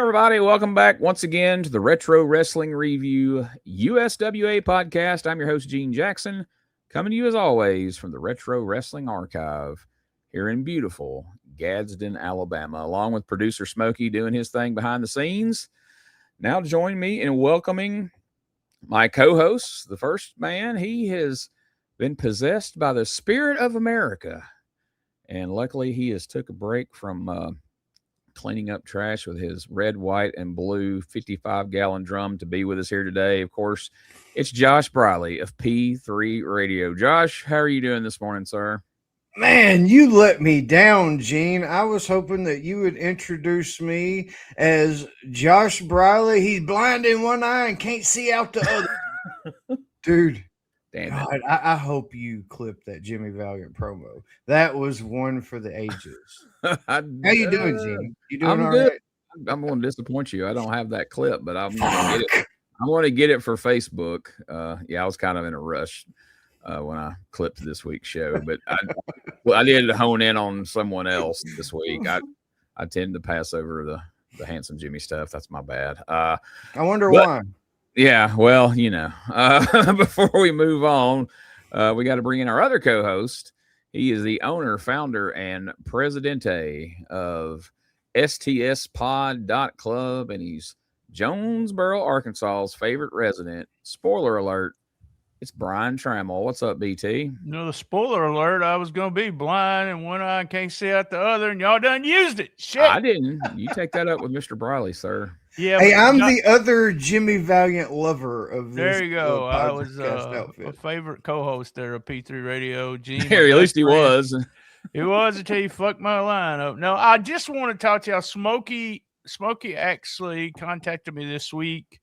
everybody. Welcome back once again to the Retro Wrestling Review USWA podcast. I'm your host, Gene Jackson, coming to you as always from the Retro Wrestling Archive here in beautiful Gadsden, Alabama, along with producer Smokey doing his thing behind the scenes. Now join me in welcoming my co-host, the first man. He has been possessed by the spirit of America, and luckily he has took a break from cleaning up trash with his red, white, and blue 55-gallon drum to be with us here today. Of course, it's Josh Briley of P3 Radio. Josh, how are you doing this morning, sir? Man, you let me down, Gene. I was hoping that you would introduce me as Josh Briley. He's blind in one eye and can't see out the other. Dude, damn God, it. I hope you clipped that Jimmy Valiant promo. That was one for the ages. How you doing, Gene? You doing all good. right? I'm going to disappoint you. I don't have that clip, but I'm going to get it. I want to get it for Facebook. I was kind of in a rush when I clipped this week's show, but I did hone in on someone else this week. I tend to pass over the handsome Jimmy stuff. That's my bad. I wonder why. Yeah, well, before we move on, we got to bring in our other co-host. He is the owner, founder, and presidente of STSpod.club, and he's Jonesboro, Arkansas's favorite resident. Spoiler alert, it's Brian Trammell. What's up, BT? No, the spoiler alert, I was going to be blind and one eye can't see out the other, and y'all done used it. Shit. I didn't. You take that up with Mr. Briley, sir. Yeah. Hey, I'm the other Jimmy Valiant lover of this. There you go. I was a favorite co-host there at P3 Radio. Gene, at least he was. He was until you fucked my line up. No, I just want to talk to y'all. Smokey actually contacted me this week.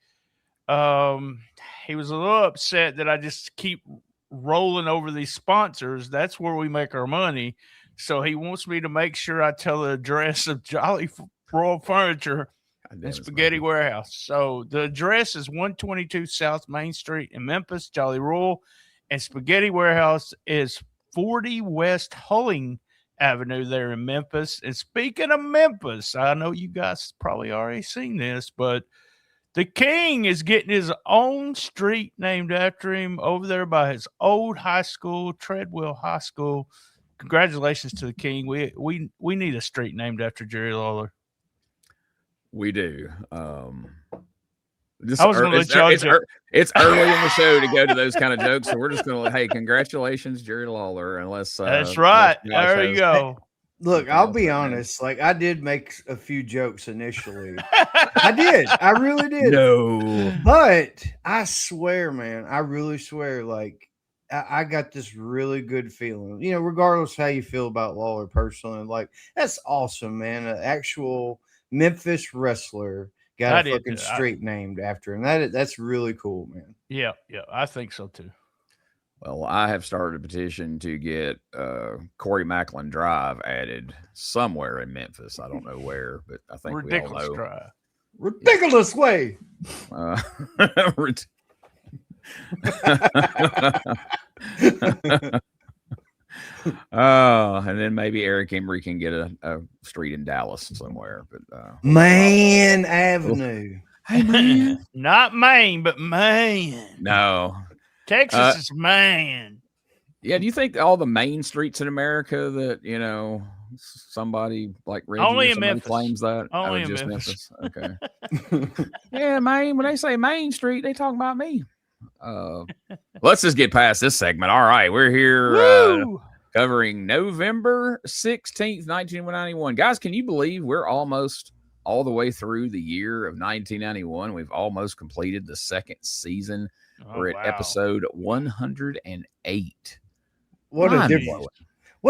He was a little upset that I just keep rolling over these sponsors. That's where we make our money. So he wants me to make sure I tell the address of Jolly Royal Furniture and Spaghetti Warehouse. So the address is 122 South Main Street in Memphis, Jolly Royal, and Spaghetti Warehouse is 40 West Hulling Avenue there in Memphis. And speaking of Memphis, I know you guys probably already seen this, but the King is getting his own street named after him over there by his old high school, Treadwell High School. Congratulations to the King. We need a street named after Jerry Lawler. We do. I was going to let y'all it's early in the show to go to those kind of jokes, so we're just going to, hey, congratulations, Jerry Lawler. Unless that's right. There you go. Look, I'll be honest. Like, I did make a few jokes initially. I did. I really did. No. But I swear, man, I really swear, like, I got this really good feeling. Regardless how you feel about Lawler personally, like, that's awesome, man. An actual Memphis wrestler got a fucking street named after him. That's really cool, man. Yeah, I think so too. Well, I have started a petition to get Corey Maclin Drive added somewhere in Memphis. I don't know where, but I think Ridiculous we all know. Drive. Ridiculous way. And then maybe Eric Emery can get a street in Dallas somewhere. But Man Avenue. Hey, man. Not Maine, but Maine. No. Texas is Maine. Yeah, do you think all the main streets in America that, somebody like Reggie only or in Memphis claims that? Only in just Memphis. Okay. Yeah, Maine. When they say Main Street, they talking about me. Let's just get past this segment. All right, we're here covering November 16th, 1991. Guys, can you believe we're almost all the way through the year of 1991? We've almost completed the second season. We're at episode 108. What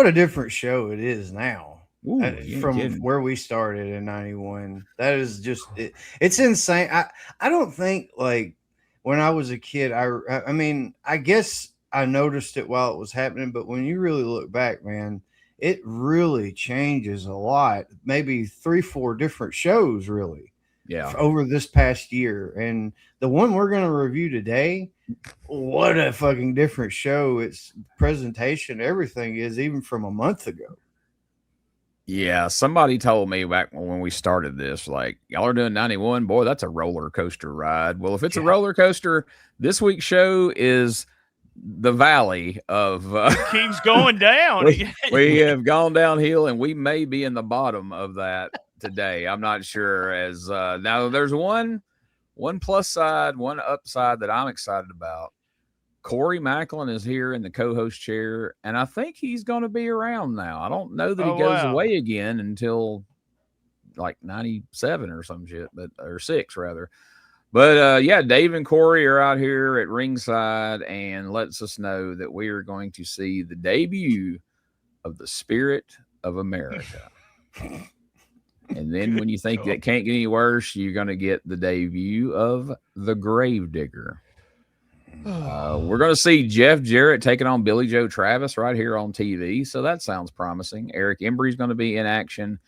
a different show it is now. Ooh, from where we started in 91. That is just it's insane. I don't think, like, when I was a kid, I mean, I guess I noticed it while it was happening, but when you really look back, man, it really changes a lot. Maybe 3-4 different shows, really. Yeah. Over this past year. And the one we're going to review today, what a fucking different show. Its presentation, everything is, even from a month ago. Yeah, somebody told me back when we started this, like, y'all are doing 91. Boy, that's a roller coaster ride. Well, if it's a roller coaster, this week's show is the valley of keeps going down. we have gone downhill, and we may be in the bottom of that today. I'm not sure. As now, there's one plus side, one upside that I'm excited about. Corey Maclin is here in the co-host chair, and I think he's going to be around now. I don't know that he goes away again until like 97 or some shit, or 6 rather. But yeah, Dave and Corey are out here at ringside and lets us know that we are going to see the debut of the Spirit of America. And then when you think that can't get any worse, you're going to get the debut of the Gravedigger. We're going to see Jeff Jarrett taking on Billy Joe Travis right here on TV. So that sounds promising. Eric Embry's going to be in action.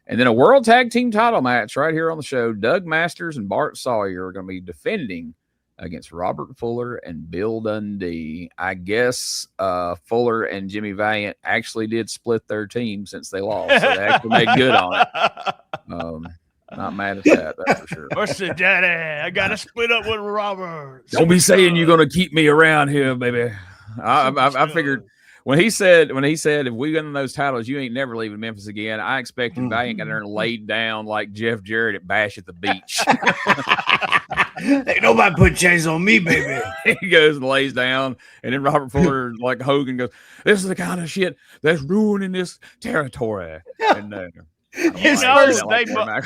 And then a world tag team title match right here on the show. Doug Masters and Bart Sawyer are going to be defending against Robert Fuller and Bill Dundee. I guess Fuller and Jimmy Valiant actually did split their team since they lost. So they actually made good on it. Not mad at that, that's for sure. What's the daddy? I got to split up with Robert. Don't be saying you're going to keep me around here, baby. I figured when he said if we win those titles, you ain't never leaving Memphis again. I expected Valiant got there and laid down like Jeff Jarrett at Bash at the Beach. Ain't nobody put chains on me, baby. He goes and lays down, and then Robert Fuller, like Hogan, goes, "This is the kind of shit that's ruining this territory." And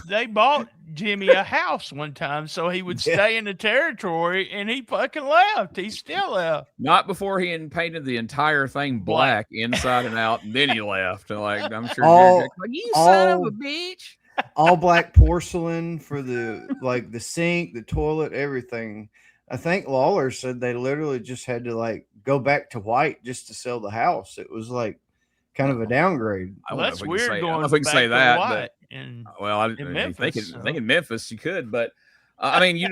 they bought Jimmy a house one time so he would stay in the territory, and he fucking left. He still left. Not before he painted the entire thing black inside and out, and then he left. Like, I'm sure you son of a bitch. All black porcelain for the sink, the toilet, everything. I think Lawler said they literally just had to go back to white just to sell the house. It was like kind of a downgrade. That's weird. I don't know if we can say that. I think in Memphis you could, but I mean, you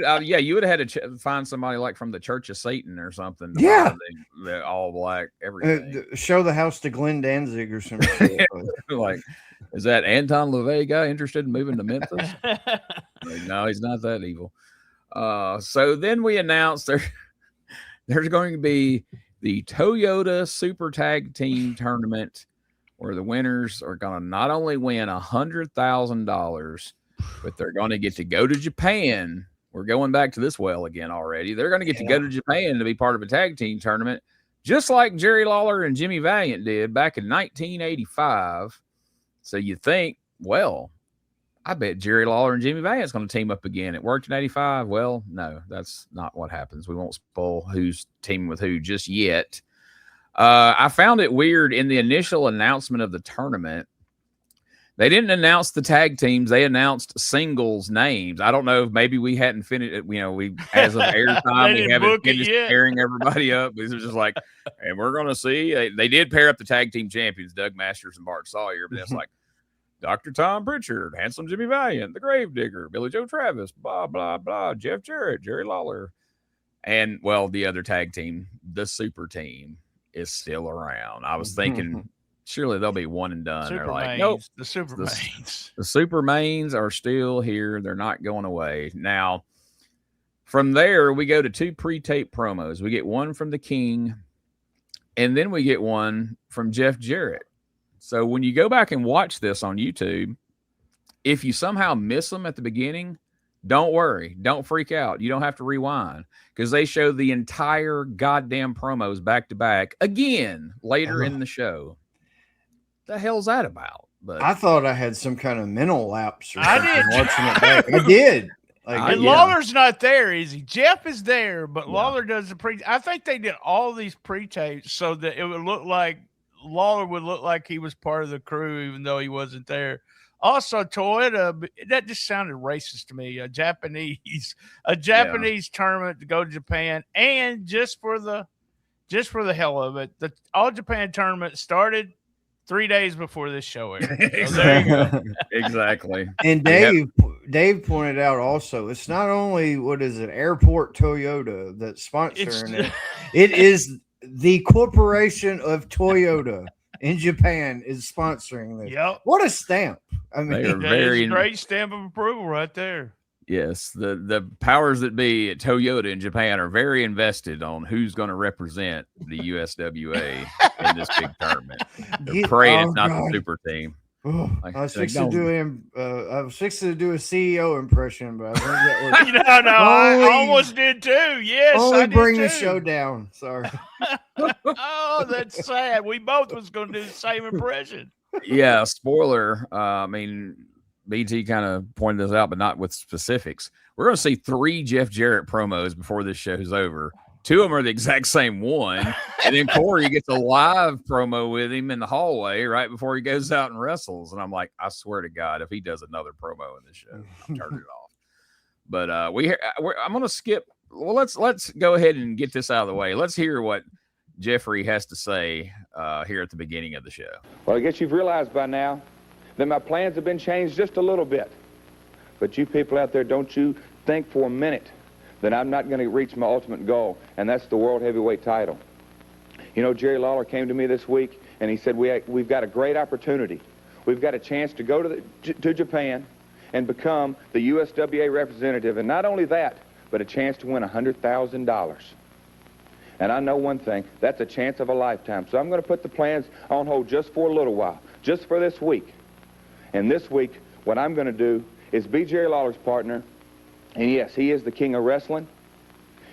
would have had to find somebody like from the Church of Satan or something. Yeah, the all black everything. Show the house to Glenn Danzig or something. Like, is that Anton LaVey guy interested in moving to Memphis? No, he's not that evil. So then we announced there's going to be the Toyota Super Tag Team Tournament, where the winners are going to not only win $100,000, but they're going to get to go to Japan. We're going back to this well again already. They're going to get to go to Japan to be part of a tag team tournament, just like Jerry Lawler and Jimmy Valiant did back in 1985. So you think, well, I bet Jerry Lawler and Jimmy Valiant's going to team up again. It worked in 85. Well, no, that's not what happens. We won't spoil who's teaming with who just yet. I found it weird in the initial announcement of the tournament. They didn't announce the tag teams. They announced singles names. I don't know if maybe we hadn't finished it. We, as of airtime, we haven't finished pairing everybody up. It was just like, and we're going to see. They did pair up the tag team champions, Doug Masters and Bart Sawyer, but that's like Dr. Tom Pritchard, Handsome Jimmy Valiant, the Gravedigger, Billy Joe Travis, blah, blah, blah, Jeff Jarrett, Jerry Lawler. And, well, the other tag team, the Super Team, is still around. I was thinking surely they'll be one and done. They're like, nope. The Super Mains. The Super Mains are still here. They're not going away. Now, from there, we go to 2 pre-tape promos. We get one from the King, and then we get one from Jeff Jarrett. So when you go back and watch this on YouTube, if you somehow miss them at the beginning, don't worry. Don't freak out. You don't have to rewind, because they show the entire goddamn promos back to back again later in the show. The hell's that about? But I thought I had some kind of mental lapse or something watching it back. I did. Lawler's not there, is he? Jeff is there, but Lawler does the pre. I think they did all these pre-tapes so that it would look like Lawler would look like he was part of the crew, even though he wasn't there. Also, Toyota, that just sounded racist to me. A Japanese tournament to go to Japan, and just for the hell of it, the All Japan tournament started 3 days before this show aired. So there you go. Exactly. And Dave pointed out also, it's not only Airport Toyota that's sponsoring it. It is the corporation of Toyota. in Japan is sponsoring this. Yep. What a stamp. I mean, They are That very is a great stamp of approval right there. Yes, the powers that be at Toyota in Japan are very invested on who's going to represent the USWA in this big tournament. They're praying it's not the super team. I was fixing to do a CEO impression, but I think that was I almost did too. Yes, only I did bring too. the show down. Sorry. Oh, that's sad. We both was going to do the same impression. Yeah, spoiler. I mean, BT kind of pointed this out, but not with specifics. We're going to see 3 Jeff Jarrett promos before this show's over. 2 of them are the exact same one. And then Corey gets a live promo with him in the hallway right before he goes out and wrestles. And I'm like, I swear to God, if he does another promo in this show, I'm turning it off. But I'm going to skip. Well, let's go ahead and get this out of the way. Let's hear what Jeffrey has to say here at the beginning of the show. Well, I guess you've realized by now that my plans have been changed just a little bit. But you people out there, don't you think for a minute that I'm not going to reach my ultimate goal, and that's the World Heavyweight title. You know, Jerry Lawler came to me this week, and he said, we've got a great opportunity. We've got a chance to go to Japan and become the USWA representative, and not only that, but a chance to win $100,000. And I know one thing, that's a chance of a lifetime. So I'm going to put the plans on hold just for a little while, just for this week. And this week, what I'm going to do is be Jerry Lawler's partner. And yes, he is the king of wrestling.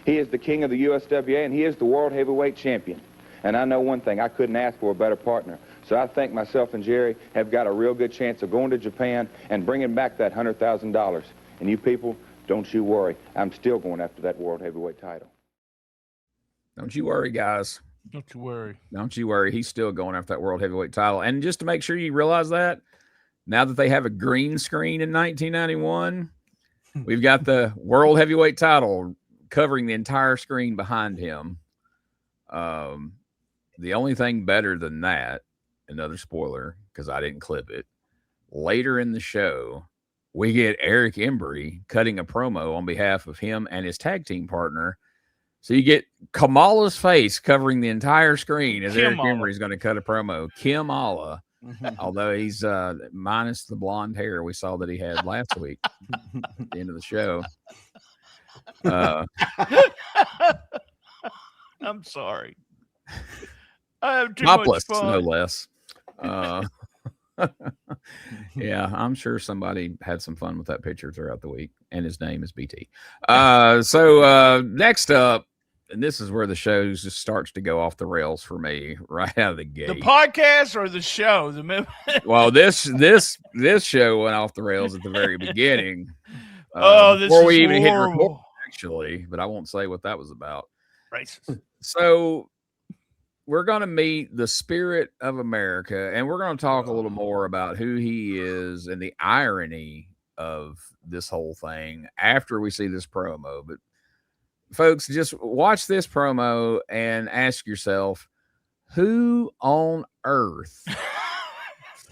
He is the king of the USWA, and he is the World Heavyweight Champion. And I know one thing, I couldn't ask for a better partner. So I think myself and Jerry have got a real good chance of going to Japan and bringing back that $100,000. And you people, don't you worry. I'm still going after that World Heavyweight title. Don't you worry, guys. Don't you worry. Don't you worry. He's still going after that World Heavyweight title. And just to make sure you realize that, now that they have a green screen in 1991, we've got the World Heavyweight title covering the entire screen behind him. The only thing better than that, another spoiler, because I didn't clip it, later in the show, we get Eric Embry cutting a promo on behalf of him and his tag team partner. So you get Kamala's face covering the entire screen as Eric Embry is going to cut a promo. Kamala, although he's minus the blonde hair we saw that he had last week at the end of the show. I'm sorry. I have too topless, much fun. no less. Yeah, I'm sure somebody had some fun with that picture throughout the week, and his name is BT. So next up, and this is where the show just starts to go off the rails for me right out of the gate. The podcast or the show? Well, this show went off the rails at the very beginning. This before we is even hit horrible. record, actually, but I won't say what that was about. Racist. So we're going to meet the Spirit of America, and we're going to talk a little more about who he is and the irony of this whole thing after we see this promo. But folks, just watch this promo and ask yourself, who on earth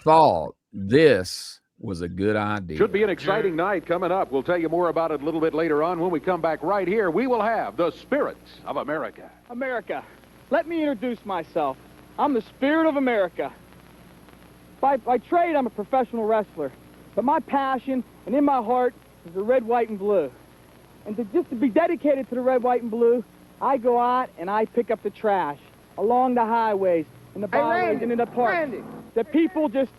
thought this was a good idea? Should be an exciting night coming up. We'll tell you more about it a little bit later on when we come back right here. We will have the Spirits of America. America, let me introduce myself. I'm the Spirit of America. By trade, I'm a professional wrestler, but my passion and in my heart is the red, white, and blue. And just to be dedicated to the red, white, and blue, I go out and I pick up the trash along the highways, in the byways, and in the parks. The people just...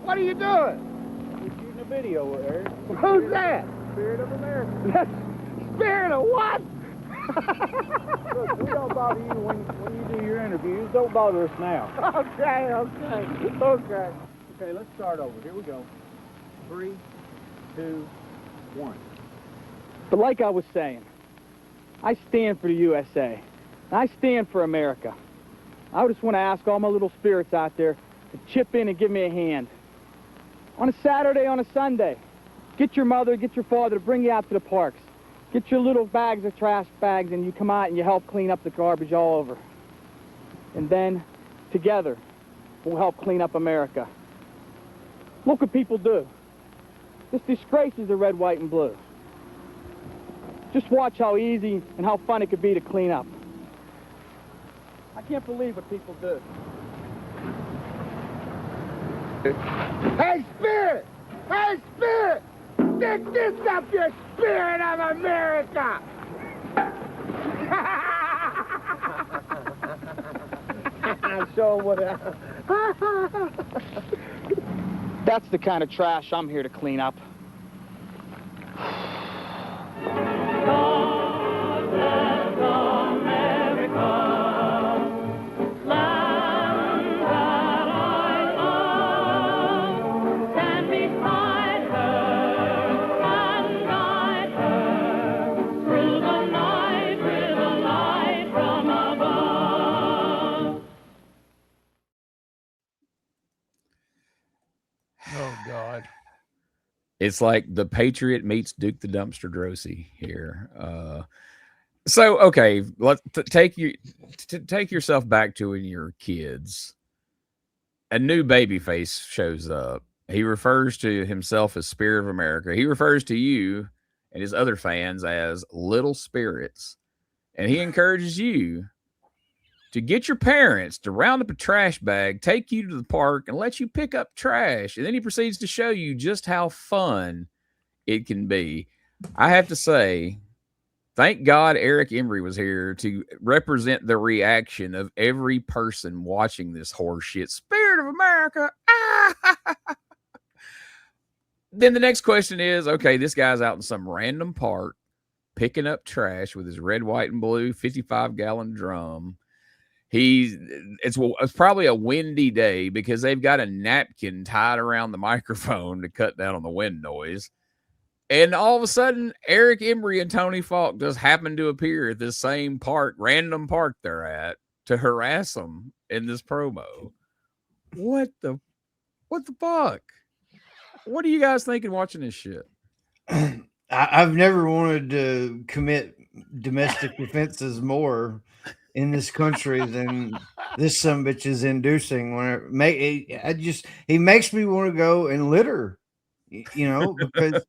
What are you doing? We're shooting a video, Eric. Who's that? Spirit of America. That's Spirit of what? Look, we don't bother you when you do your interviews. Don't bother us now. Okay. Okay, let's start over. Here we go. 3, 2, 1. But like I was saying, I stand for the USA. And I stand for America. I just want to ask all my little spirits out there to chip in and give me a hand. On a Saturday, on a Sunday, get your mother, get your father to bring you out to the parks. Get your little bags of trash bags and you come out and you help clean up the garbage all over. And then, together, we'll help clean up America. Look what people do. This disgraces the red, white, and blue. Just watch how easy and how fun it could be to clean up. I can't believe what people do. Hey, Spirit! Hey, Spirit! Stick this up your Spirit of America! Show 'em what That's the kind of trash I'm here to clean up. Oh God. It's like the Patriot meets Duke the Dumpster Drosy here. So okay, let's take yourself back to when you're kids. A new babyface shows up. He refers to himself as Spirit of America. He refers to you and his other fans as little spirits, and he encourages you to get your parents to round up a trash bag, take you to the park, and let you pick up trash. And then he proceeds to show you just how fun it can be. I have to say, thank God Eric Embry was here to represent the reaction of every person watching this horse shit. Spirit of America. Ah! Then the next question is, okay, this guy's out in some random park picking up trash with his red, white, and blue 55-gallon drum. It's probably a windy day because they've got a napkin tied around the microphone to cut down on the wind noise. And all of a sudden, Eric Embry and Tony Falk just happen to appear at this same park, random park they're at, to harass them in this promo. What the fuck? What are you guys thinking watching this shit? I've never wanted to commit domestic offenses more in this country than this sumbitch is inducing. He makes me want to go and litter, because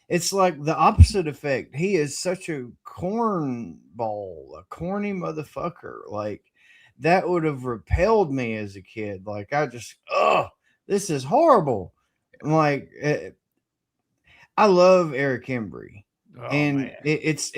it's like the opposite effect. He is such a cornball, a corny motherfucker. Like that would have repelled me as a kid. Like this is horrible. Like I love Eric Embry, and it's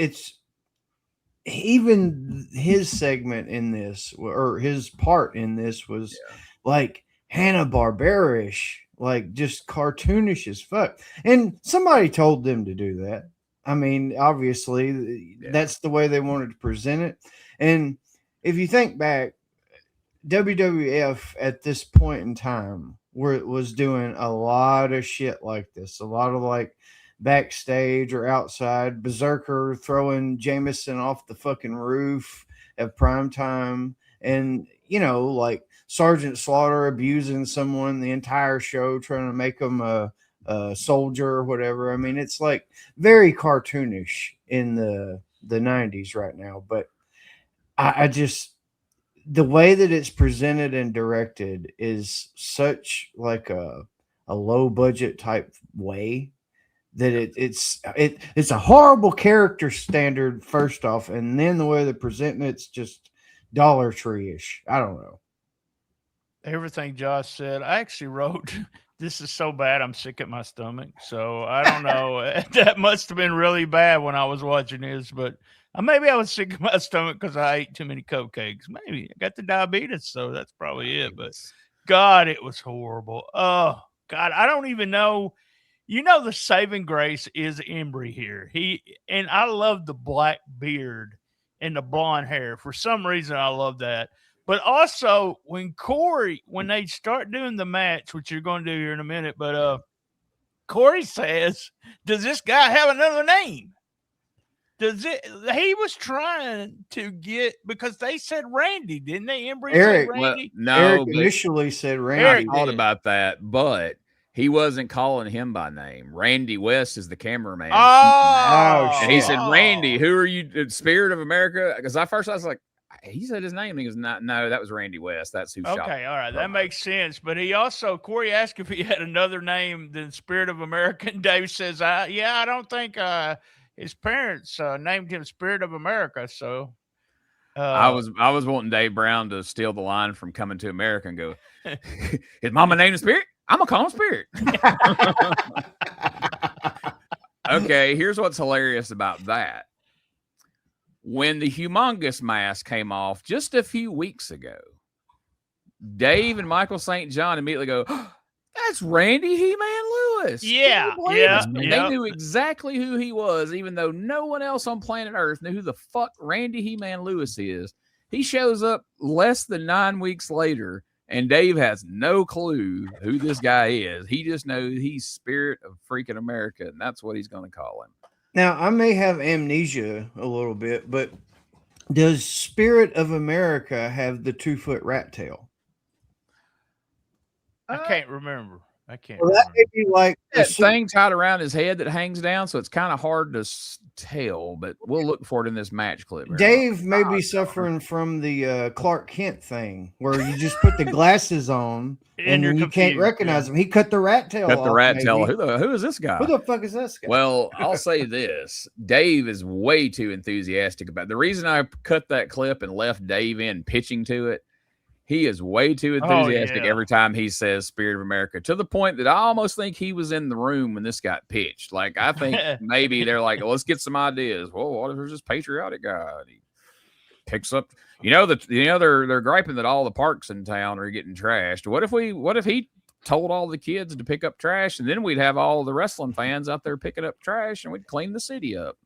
even his segment in this, or his part in this, was like Hanna-Barbera-ish, like just cartoonish as fuck. And somebody told them to do that. I mean, obviously, that's the way they wanted to present it. And if you think back, WWF at this point in time was doing a lot of shit like this, a lot of like backstage or outside, Berserker throwing Jameson off the fucking roof at prime time, and like Sergeant Slaughter abusing someone the entire show, trying to make them a soldier or whatever. I mean, it's like very cartoonish in the 90s right now, but I just, the way that it's presented and directed is such like a low budget type way that it's a horrible character standard first off, and then the way they're presenting it's just Dollar Tree-ish. I don't know. Everything Josh said. I actually wrote, this is so bad I'm sick at my stomach. So I don't know. That must have been really bad when I was watching this, but maybe I was sick at my stomach because I ate too many cupcakes. Maybe I got the diabetes, so that's probably it. But God, it was horrible. Oh God, I don't even know. The saving grace is Embry here. And I love the black beard and the blonde hair. For some reason, I love that. But also, when they start doing the match, which you're going to do here in a minute, but Corey says, does this guy have another name? He was trying to get, because they said Randy, didn't they? Embry said Randy? No, Eric initially said Randy. I thought about that, but he wasn't calling him by name. Randy West is the cameraman. Oh, he said, Randy, who are you? Spirit of America? Because I was like, he said his name. He goes, no, that was Randy West. That's who shot. Okay, all right, that makes sense. But Corey asked if he had another name than Spirit of America, and Dave says, I don't think his parents named him Spirit of America. So I was wanting Dave Brown to steal the line from Coming to America and go, his mama named him Spirit? I'm gonna call him Spirit. Okay, here's what's hilarious about that. When the humongous mask came off just a few weeks ago, Dave and Michael St. John immediately go, that's Randy He-Man Lewis. Yeah, They knew exactly who he was, even though no one else on planet Earth knew who the fuck Randy He-Man Lewis is. He shows up less than 9 weeks later, and Dave has no clue who this guy is. He just knows he's Spirit of freaking America, and that's what he's going to call him. Now, I may have amnesia a little bit, but does Spirit of America have the 2-foot rat tail? I can't remember. Well, that may be like that thing tied around his head that hangs down, so it's kind of hard to tell, but we'll look for it in this match clip. Dave may be suffering from the Clark Kent thing, where you just put the glasses on and you can't recognize him. He cut the rat tail off. Cut the rat tail. Who is this guy? Who the fuck is this guy? Well, I'll say this. Dave is way too enthusiastic about it. The reason I cut that clip and left Dave in pitching to it, he is way too enthusiastic every time he says Spirit of America, to the point that I almost think he was in the room when this got pitched. Like, I think maybe they're like, well, let's get some ideas. Well, what if there's this patriotic guy? And he picks up, they're griping that all the parks in town are getting trashed. What if he told all the kids to pick up trash, and then we'd have all the wrestling fans out there picking up trash, and we'd clean the city up.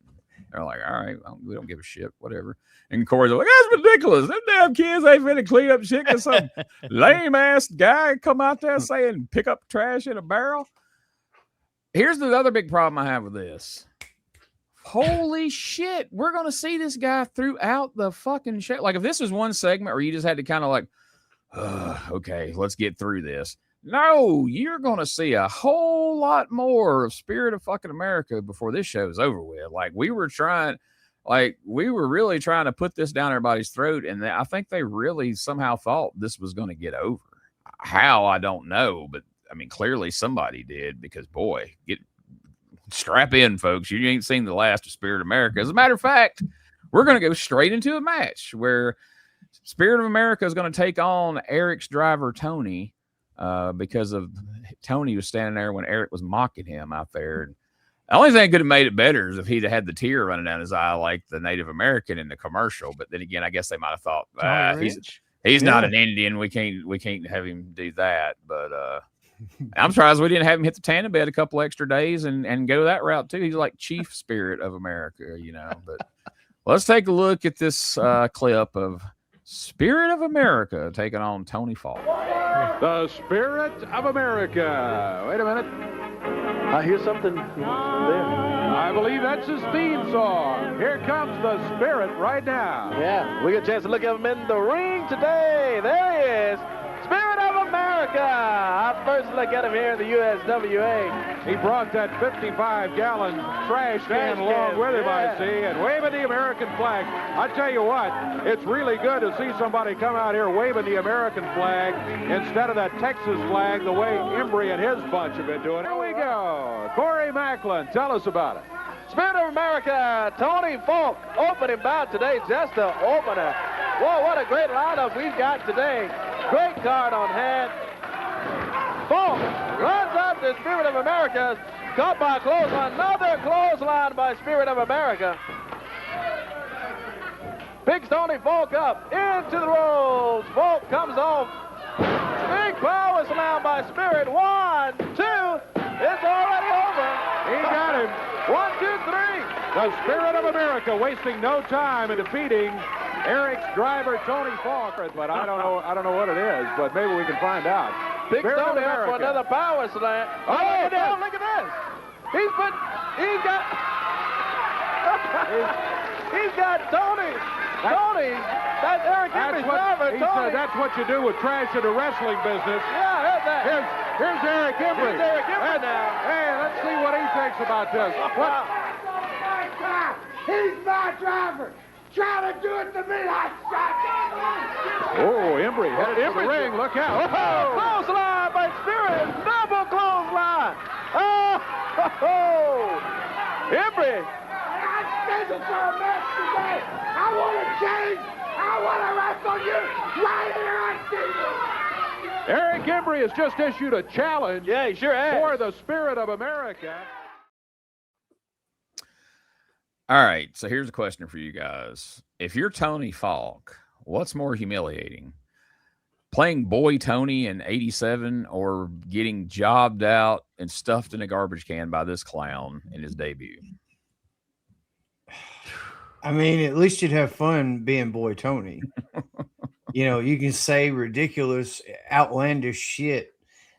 They're like, all right, we don't give a shit, whatever. And Corey's like, that's ridiculous. Them damn kids ain't finna clean up shit because some lame ass guy come out there saying pick up trash in a barrel. Here's the other big problem I have with this. Holy shit, we're gonna see this guy throughout the fucking show. Like, if this was one segment where you just had to kind of like, okay, let's get through this. No, you're going to see a whole lot more of Spirit of fucking America before this show is over with. Like, we were really trying to put this down everybody's throat, and I think they really somehow thought this was going to get over. How, I don't know, but I mean, clearly somebody did, because boy, strap in, folks. You ain't seen the last of Spirit of America. As a matter of fact, we're going to go straight into a match where Spirit of America is going to take on Eric's driver, Tony, because of Tony was standing there when Eric was mocking him out there. And the only thing that could have made it better is if he'd had the tear running down his eye like the Native American in the commercial. But then again, I guess they might have thought he's not an Indian. We can't have him do that. But I'm surprised we didn't have him hit the tanning bed a couple extra days and go that route too. He's like Chief Spirit of America, But let's take a look at this clip of Spirit of America taking on Tony Falk. The Spirit of America. Wait a minute. I hear something there. I believe that's his theme song. Here comes the Spirit right now. Yeah, we get a chance to look at him in the ring today. There he is. Spirit of America. Our first look at him here in the USWA. He brought that 55-gallon trash can along with him, I see, and waving the American flag. I tell you what, it's really good to see somebody come out here waving the American flag instead of that Texas flag the way Embry and his bunch have been doing. Here we go. Corey Maclin, tell us about it. Spirit of America, Tony Falk, opening bout today, just an opener. Whoa, what a great lineup we've got today. Great card on hand. Falk runs up to Spirit of America, caught by a clothesline. Another clothesline by Spirit of America. Picks Tony Falk up into the ropes. Falk comes off. Big power slam by Spirit. 1, 2. It's already over. He got him. 1, 2, 3. The Spirit of America wasting no time in defeating Eric's driver, Tony Falk. But I don't know what it is, but maybe we can find out. Picks Tony up for another power slam. Oh, look at this. He's got Tony. That's Eric Embry's driver, He Tony. said that's what you do with trash in the wrestling business. Yeah, here's that. Here's Eric Embry. Here's Eric Embry now. Hey, let's see what he thinks about this. He's my driver. Try to do it to me. I shot him. Oh, Embry headed for the ring. Look out. Oh, clothesline by Spirit. Double clothesline. Oh, Embry. I'm scheduled for a match today. I want to change. I want to wrestle you right here on TV. Eric Embry has just issued a challenge. Yeah, he sure has. For the Spirit of America. All right, so here's a question for you guys. If you're Tony Falk, what's more humiliating? Playing Boy Tony in 87 or getting jobbed out and stuffed in a garbage can by this clown in his debut? I mean, at least you'd have fun being Boy Tony. You know, you can say ridiculous, outlandish shit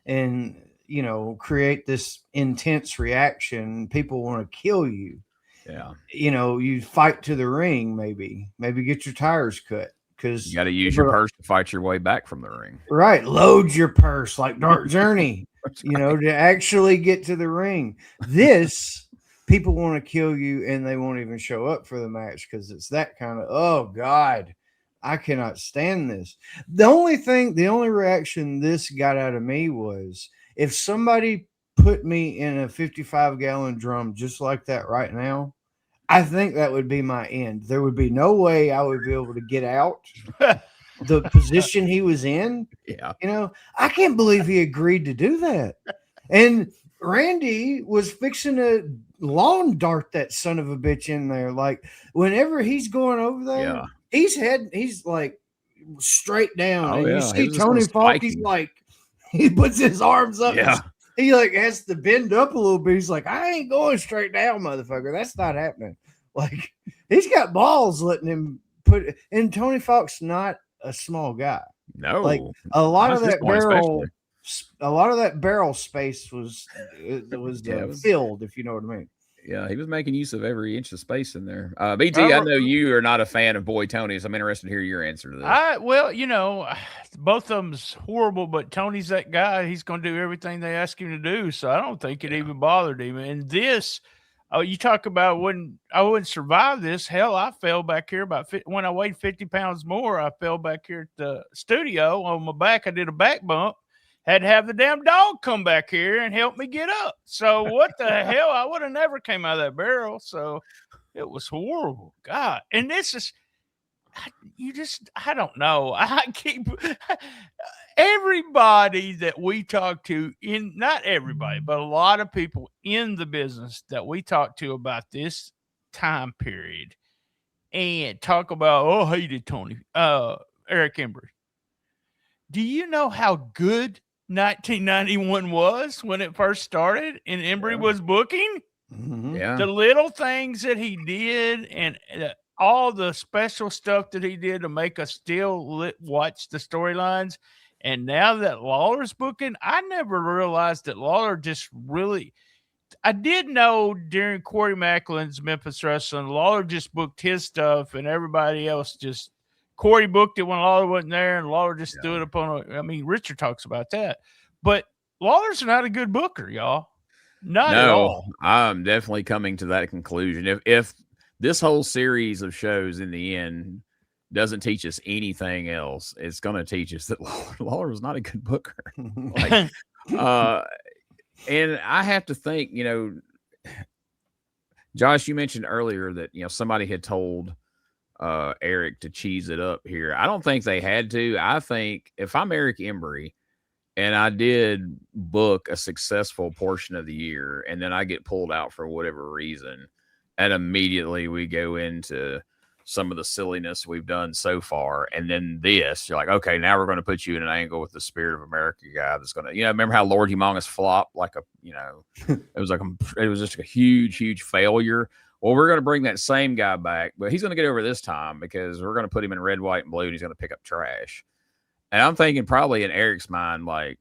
and, you know, create this intense reaction. People want to kill you. Yeah. You know, you fight to the ring, maybe get your tires cut. Because you got to use your purse to fight your way back from the ring. Right. Load your purse like Dark Journey, you know, to actually get to the ring. This, people want to kill you and they won't even show up for the match because it's that kind of, oh, God, I cannot stand this. The only reaction this got out of me was if somebody put me in a 55-gallon drum just like that right now, I think that would be my end. There would be no way I would be able to get out the position he was in. Yeah. You know, I can't believe he agreed to do that. And Randy was fixing to lawn dart that son of a bitch in there. Like whenever he's going over there, he's like straight down. Oh, and yeah. you see Tony Falk, he's like, he puts his arms up. Yeah. He like has to bend up a little bit. He's like, I ain't going straight down, motherfucker. That's not happening. Like he's got balls letting him put it. And Tony Falk's not a small guy. No, like a lot of that barrel, especially. a lot of that barrel space was filled, if you know what I mean. Yeah, he was making use of every inch of space in there. BT, I know you are not a fan of Boy Tony, so I'm interested to hear your answer to this. Well, you know, both of them's horrible, but Tony's that guy. He's going to do everything they ask him to do, so I don't think it even bothered him. And this, you talk about when I wouldn't survive this. Hell, I fell back here when I weighed 50 pounds more. I fell back here at the studio on my back. I did a back bump. Had to have the damn dog come back here and help me get up. So what the hell? I would have never came out of that barrel. So it was horrible. God. And this is, I don't know. I keep everybody that we talk to not everybody, but a lot of people in the business that we talk to about this time period and talk about, oh, I hated Tony, Eric Embry. Do you know how good 1991 was when it first started and Embry was booking? Mm-hmm. Yeah. The little things that he did and all the special stuff that he did to make us still watch the storylines. And now that Lawler's booking, I never realized that Lawler just really – I did know during Corey Maclin's Memphis Wrestling, Lawler just booked his stuff and everybody else just – Corey booked it when Lawler wasn't there, and Lawler just threw it upon. I mean, Richard talks about that, but Lawler's not a good booker, y'all. Not at all. I'm definitely coming to that conclusion. If this whole series of shows in the end doesn't teach us anything else, it's going to teach us that Lawler was not a good booker. And I have to think, you know, Josh, you mentioned earlier that, you know, somebody had told Eric to cheese it up here. I don't think they had to. I think if I'm Eric Embry and I did book a successful portion of the year and then I get pulled out for whatever reason, and immediately we go into some of the silliness we've done so far, and then this, you're like, okay, now we're going to put you in an angle with the Spirit of America guy that's going to, you know, remember how Lord Humongous flopped like a, you know, it was just a huge failure. Well, we're going to bring that same guy back, but he's going to get over this time because we're going to put him in red, white, and blue, and he's going to pick up trash. And I'm thinking probably in Eric's mind, like,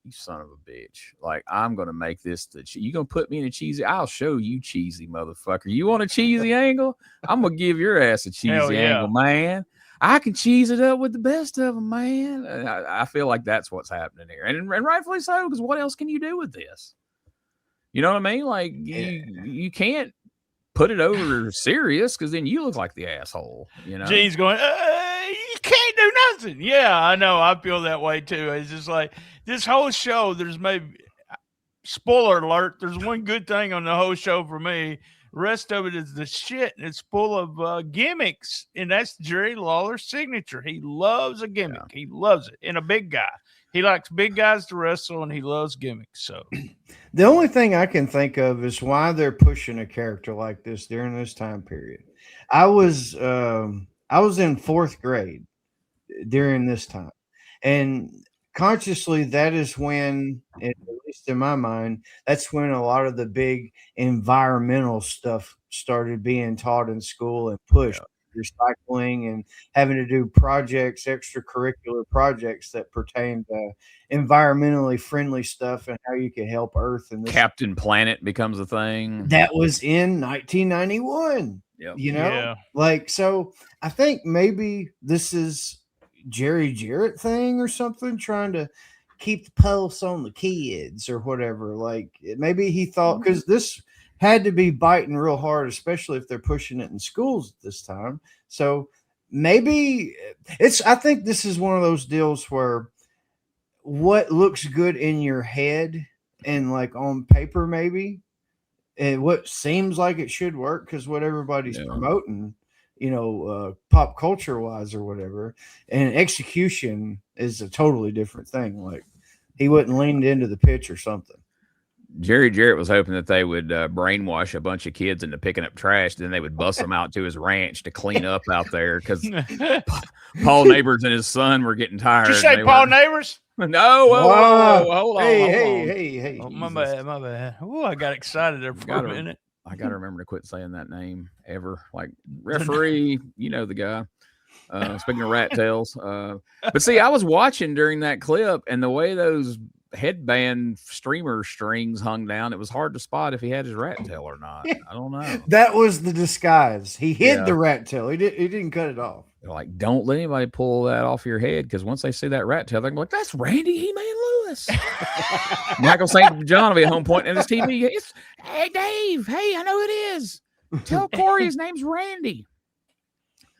you son of a bitch. Like, I'm going to make this you going to put me in a cheesy? I'll show you cheesy, motherfucker. You want a cheesy angle? I'm going to give your ass a cheesy angle, man. I can cheese it up with the best of them, man. And I feel like that's what's happening here. And rightfully so, because what else can you do with this? You know what I mean? Like, you can't put it over serious because then you look like the asshole, you know. Gene's going, you can't do nothing. Yeah, I know. I feel that way too. It's just like this whole show, there's maybe spoiler alert, there's one good thing on the whole show for me. The rest of it is the shit, and it's full of gimmicks, and that's Jerry Lawler's signature. He loves a gimmick. Yeah. He loves it. And a big guy. He likes big guys to wrestle, and he loves gimmicks. So the only thing I can think of is why they're pushing a character like this during this time period. I was in fourth grade during this time, and consciously, that is when, at least in my mind, that's when a lot of the big environmental stuff started being taught in school and pushed. Recycling and having to do projects, extracurricular projects that pertain to environmentally friendly stuff and how you can help Earth. And Captain Planet becomes a thing. That was in 1991. Yep. You know, like, so I think maybe this is Jerry Jarrett thing or something, trying to keep the pulse on the kids or whatever. Like, maybe he thought, because this had to be biting real hard, especially if they're pushing it in schools at this time. So maybe I think this is one of those deals where what looks good in your head and like on paper, maybe, and what seems like it should work because what everybody's promoting, you know, pop culture wise or whatever, and execution is a totally different thing. Like, he wouldn't leaned into the pitch or something. Jerry Jarrett was hoping that they would brainwash a bunch of kids into picking up trash. Then they would bust them out to his ranch to clean up out there because Paul Neighbors and his son were getting tired. Did you say Paul Neighbors? No, hold on. Hey. Oh, my bad. Oh, I got excited there for a minute. I got to remember to quit saying that name ever. Like referee, you know the guy. Speaking of rat tails. But see, I was watching during that clip, and the way those headband streamer strings hung down, it was hard to spot if he had his rat tail or not. I don't know. That was the disguise. He hid the rat tail. He didn't cut it off. They're like, don't let anybody pull that off your head, because once they see that rat tail, they're like, that's Randy He-Man Lewis. Michael St. John will be at home pointing at his TV. Hey, Dave. Hey, I know it is. Tell Corey his name's Randy.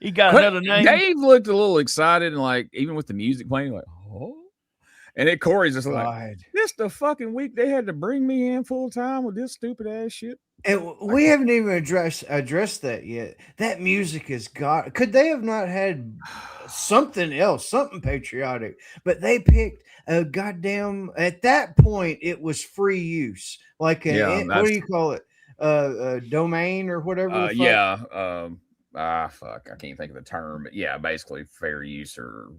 He got another name. Dave looked a little excited, and like, even with the music playing, like, oh. And then Corey's just like, this the fucking week they had to bring me in full time with this stupid ass shit. And we haven't even addressed that yet. That music is God. Could they have not had something else, something patriotic? But they picked a goddamn. At that point, it was free use, like what do you call it? A domain or whatever. Fuck, I can't think of the term, but yeah, basically fair use or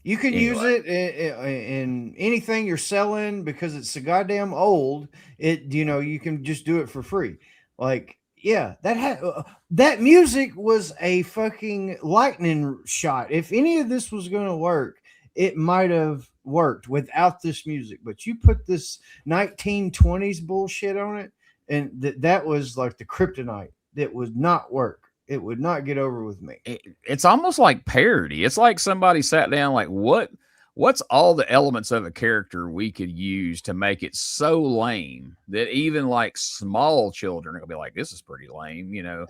You can use it in anything you're selling because it's so goddamn old. You can just do it for free. Like, that music was a fucking lightning shot. If any of this was going to work, it might have worked without this music. But you put this 1920s bullshit on it, and that was like the kryptonite. That would not work. It would not get over with me. It's almost like parody. It's like somebody sat down like, what's all the elements of a character we could use to make it so lame that even like small children are gonna be like, this is pretty lame. You know,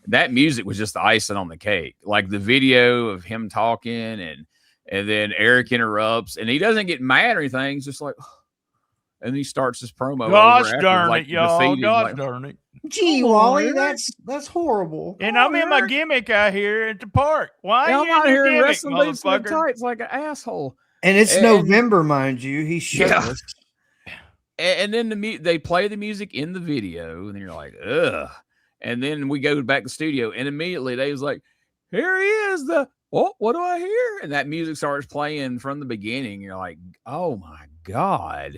that music was just the icing on the cake. Like the video of him talking and then Eric interrupts and he doesn't get mad or anything. He's just like, and he starts his promo. Gosh darn it, y'all. Gosh darn it. Gee, Wally, that's horrible. And I'm in my gimmick out here at the park. Why are you out here gimmick, wrestling boots and tights like an asshole? And it's November, mind you. He's shirtless. Yeah. And then they play the music in the video, and you're like, ugh. And then we go back to the studio, and immediately they was like, here he is. What do I hear? And that music starts playing from the beginning. You're like, oh my God.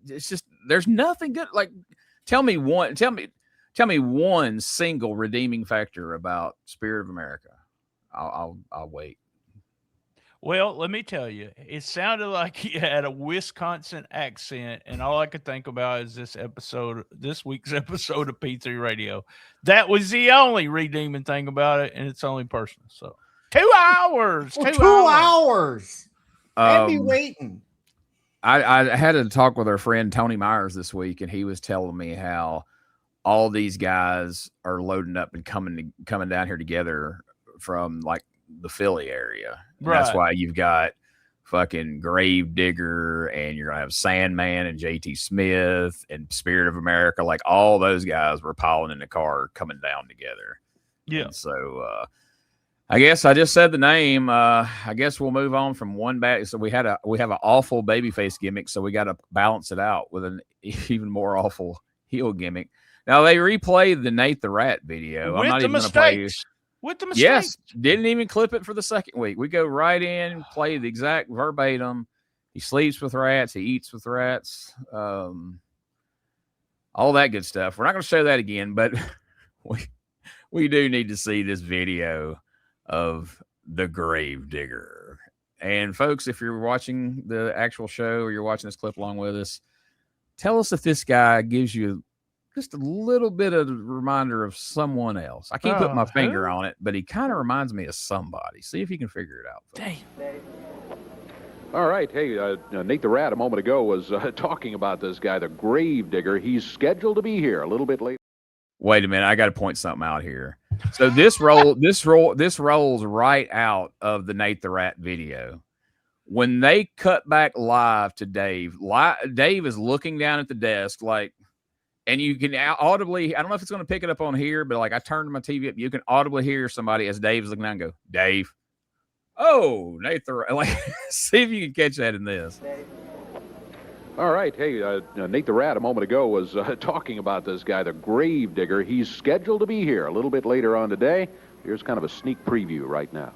It's just, there's nothing good. Like, tell me one single redeeming factor about Spirit of America. I'll wait. Well, let me tell you, it sounded like he had a Wisconsin accent, and all I could think about is this week's episode of P3 Radio. That was the only redeeming thing about it, and it's only personal. So 2 hours. Well, 2 hours. I'd be waiting. I had a talk with our friend Tony Myers this week, and he was telling me how all these guys are loading up and coming down here together from like the Philly area. Right. That's why you've got fucking Gravedigger, and you're gonna have Sandman and JT Smith and Spirit of America. Like all those guys were piling in the car coming down together. Yeah. And so I guess I just said the name. I guess we'll move on from one back. So we have an awful babyface gimmick, so we got to balance it out with an even more awful heel gimmick. Now they replayed the Nate the Rat video. With I'm not the even going to play. mistakes. With the mistakes. Yes, didn't even clip it for the second week. We go right in, play the exact verbatim. He sleeps with rats. He eats with rats. All that good stuff. We're not going to show that again, but we do need to see this video of the Gravedigger. And folks, if you're watching the actual show or you're watching this clip along with us, tell us if this guy gives you just a little bit of a reminder of someone else. I can't put my finger on it, but he kind of reminds me of somebody. See if you can figure it out. Damn. All right. Hey, Nate the Rat a moment ago was talking about this guy, the Gravedigger. He's scheduled to be here a little bit later. Wait a minute, I got to point something out here. So this rolls right out of the Nate the Rat video. When they cut back live to Dave, Dave is looking down at the desk like, and you can audibly, I don't know if it's going to pick it up on here, but like I turned my TV up, you can audibly hear somebody as Dave's looking down and go, Dave. Oh, Nate the Rat. Like, see if you can catch that in this. All right. Hey, Nate the Rat a moment ago was talking about this guy, the Gravedigger. He's scheduled to be here a little bit later on today. Here's kind of a sneak preview right now.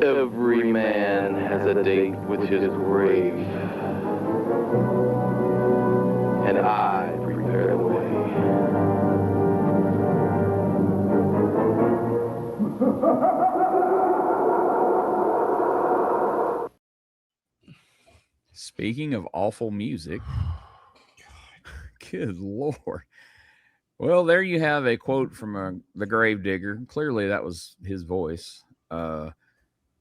Every man has a date with his grave, and I prepare the way. Speaking of awful music, good Lord. Well, there you have a quote from the Gravedigger. Clearly, that was his voice.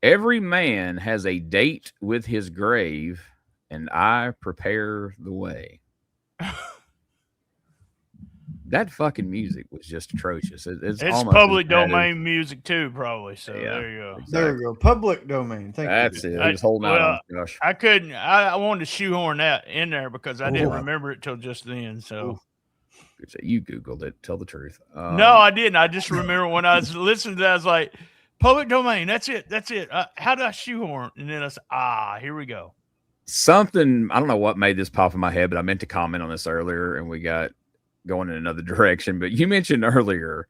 Every man has a date with his grave, and I prepare the way. That fucking music was just atrocious. It's almost public domain music too, probably. So yeah, there you go. Exactly. There you go. Public domain. That's it. I was holding out on Josh. I couldn't. I wanted to shoehorn that in there because I didn't remember it till just then. So you Googled it. Tell the truth. No, I didn't. I just remember when I was listening to that, I was like, public domain. That's it. That's it. How did I shoehorn? And then I said, here we go. Something, I don't know what made this pop in my head, but I meant to comment on this earlier and we got going in another direction. But you mentioned earlier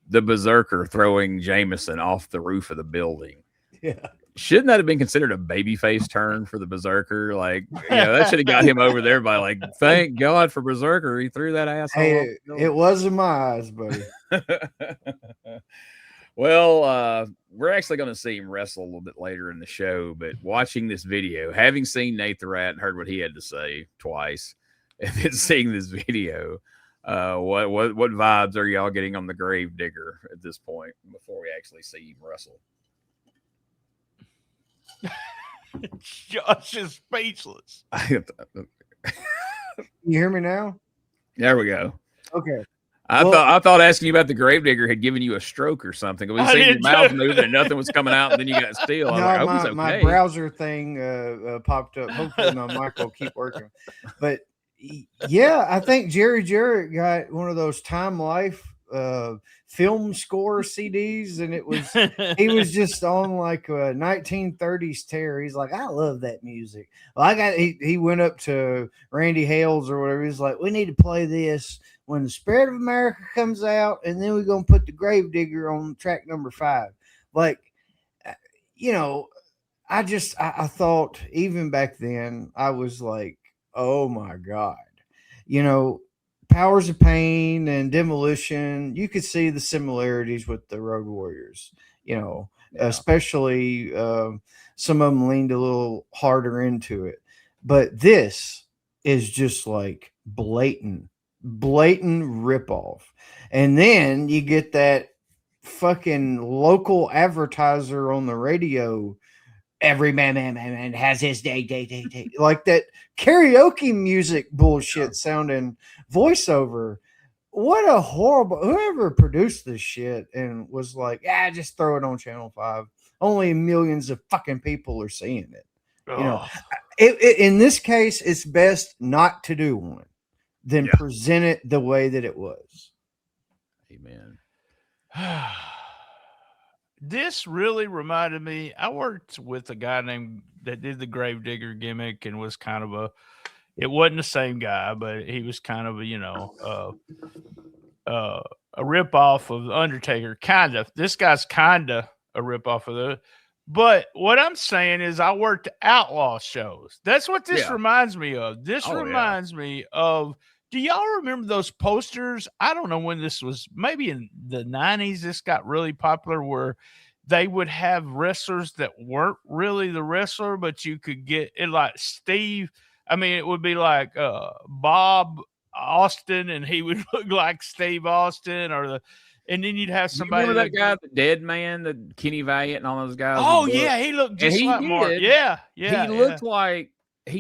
the Berserker throwing Jameson off the roof of the building. Yeah. Shouldn't that have been considered a babyface turn for the Berserker? Like, that should have got him over there by like, thank God for Berserker. He threw that asshole. Hey, it was in my eyes, buddy. Well, we're actually going to see him wrestle a little bit later in the show, but watching this video, having seen Nate the Rat and heard what he had to say twice, and then seeing this video, what vibes are y'all getting on the Gravedigger at this point before we actually see him wrestle? Josh is speechless. You hear me now? There we go. Okay. I thought asking you about the Gravedigger had given you a stroke or something. We seen your mouth moving and nothing was coming out, and then you got still. I was like, I hope he's okay. My browser thing popped up. Hopefully my mic will keep working. But yeah, I think Jerry Jarrett got one of those Time Life film score CDs, and he was just on like a 1930s tear. He's like, I love that music. Well, he went up to Randy Hales or whatever. He's like, we need to play this when the Spirit of America comes out, and then we're gonna put the Gravedigger on track number 5. Like, you know, I thought even back then I was like, oh my God, you know, Powers of Pain and Demolition, you could see the similarities with the Road Warriors, you know, especially some of them leaned a little harder into it. But this is just like blatant ripoff. And then you get that fucking local advertiser on the radio. Every man has his day. Like that karaoke music bullshit sounding voiceover. What a horrible, whoever produced this shit and was like, just throw it on Channel 5. Only millions of fucking people are seeing it. You know, in this case, it's best not to do one than present it the way that it was. Amen. This really reminded me. I worked with a guy that did the Gravedigger gimmick and was kind of it wasn't the same guy, but he was kind of a ripoff of the Undertaker. Kind of. This guy's kind of a ripoff of the. But what I'm saying is I worked outlaw shows. That's what this reminds me of. This reminds me of, do y'all remember those posters? I don't know when this was, maybe in the 90s, this got really popular where they would have wrestlers that weren't really the wrestler, but you could get it like Steve. I mean, it would be like Bob Austin, and he would look like Steve Austin, and then you'd have somebody. You remember that guy, the Dead Man, the Kenny Valiant, and all those guys. Oh yeah, he looked just like Mark. Yeah. He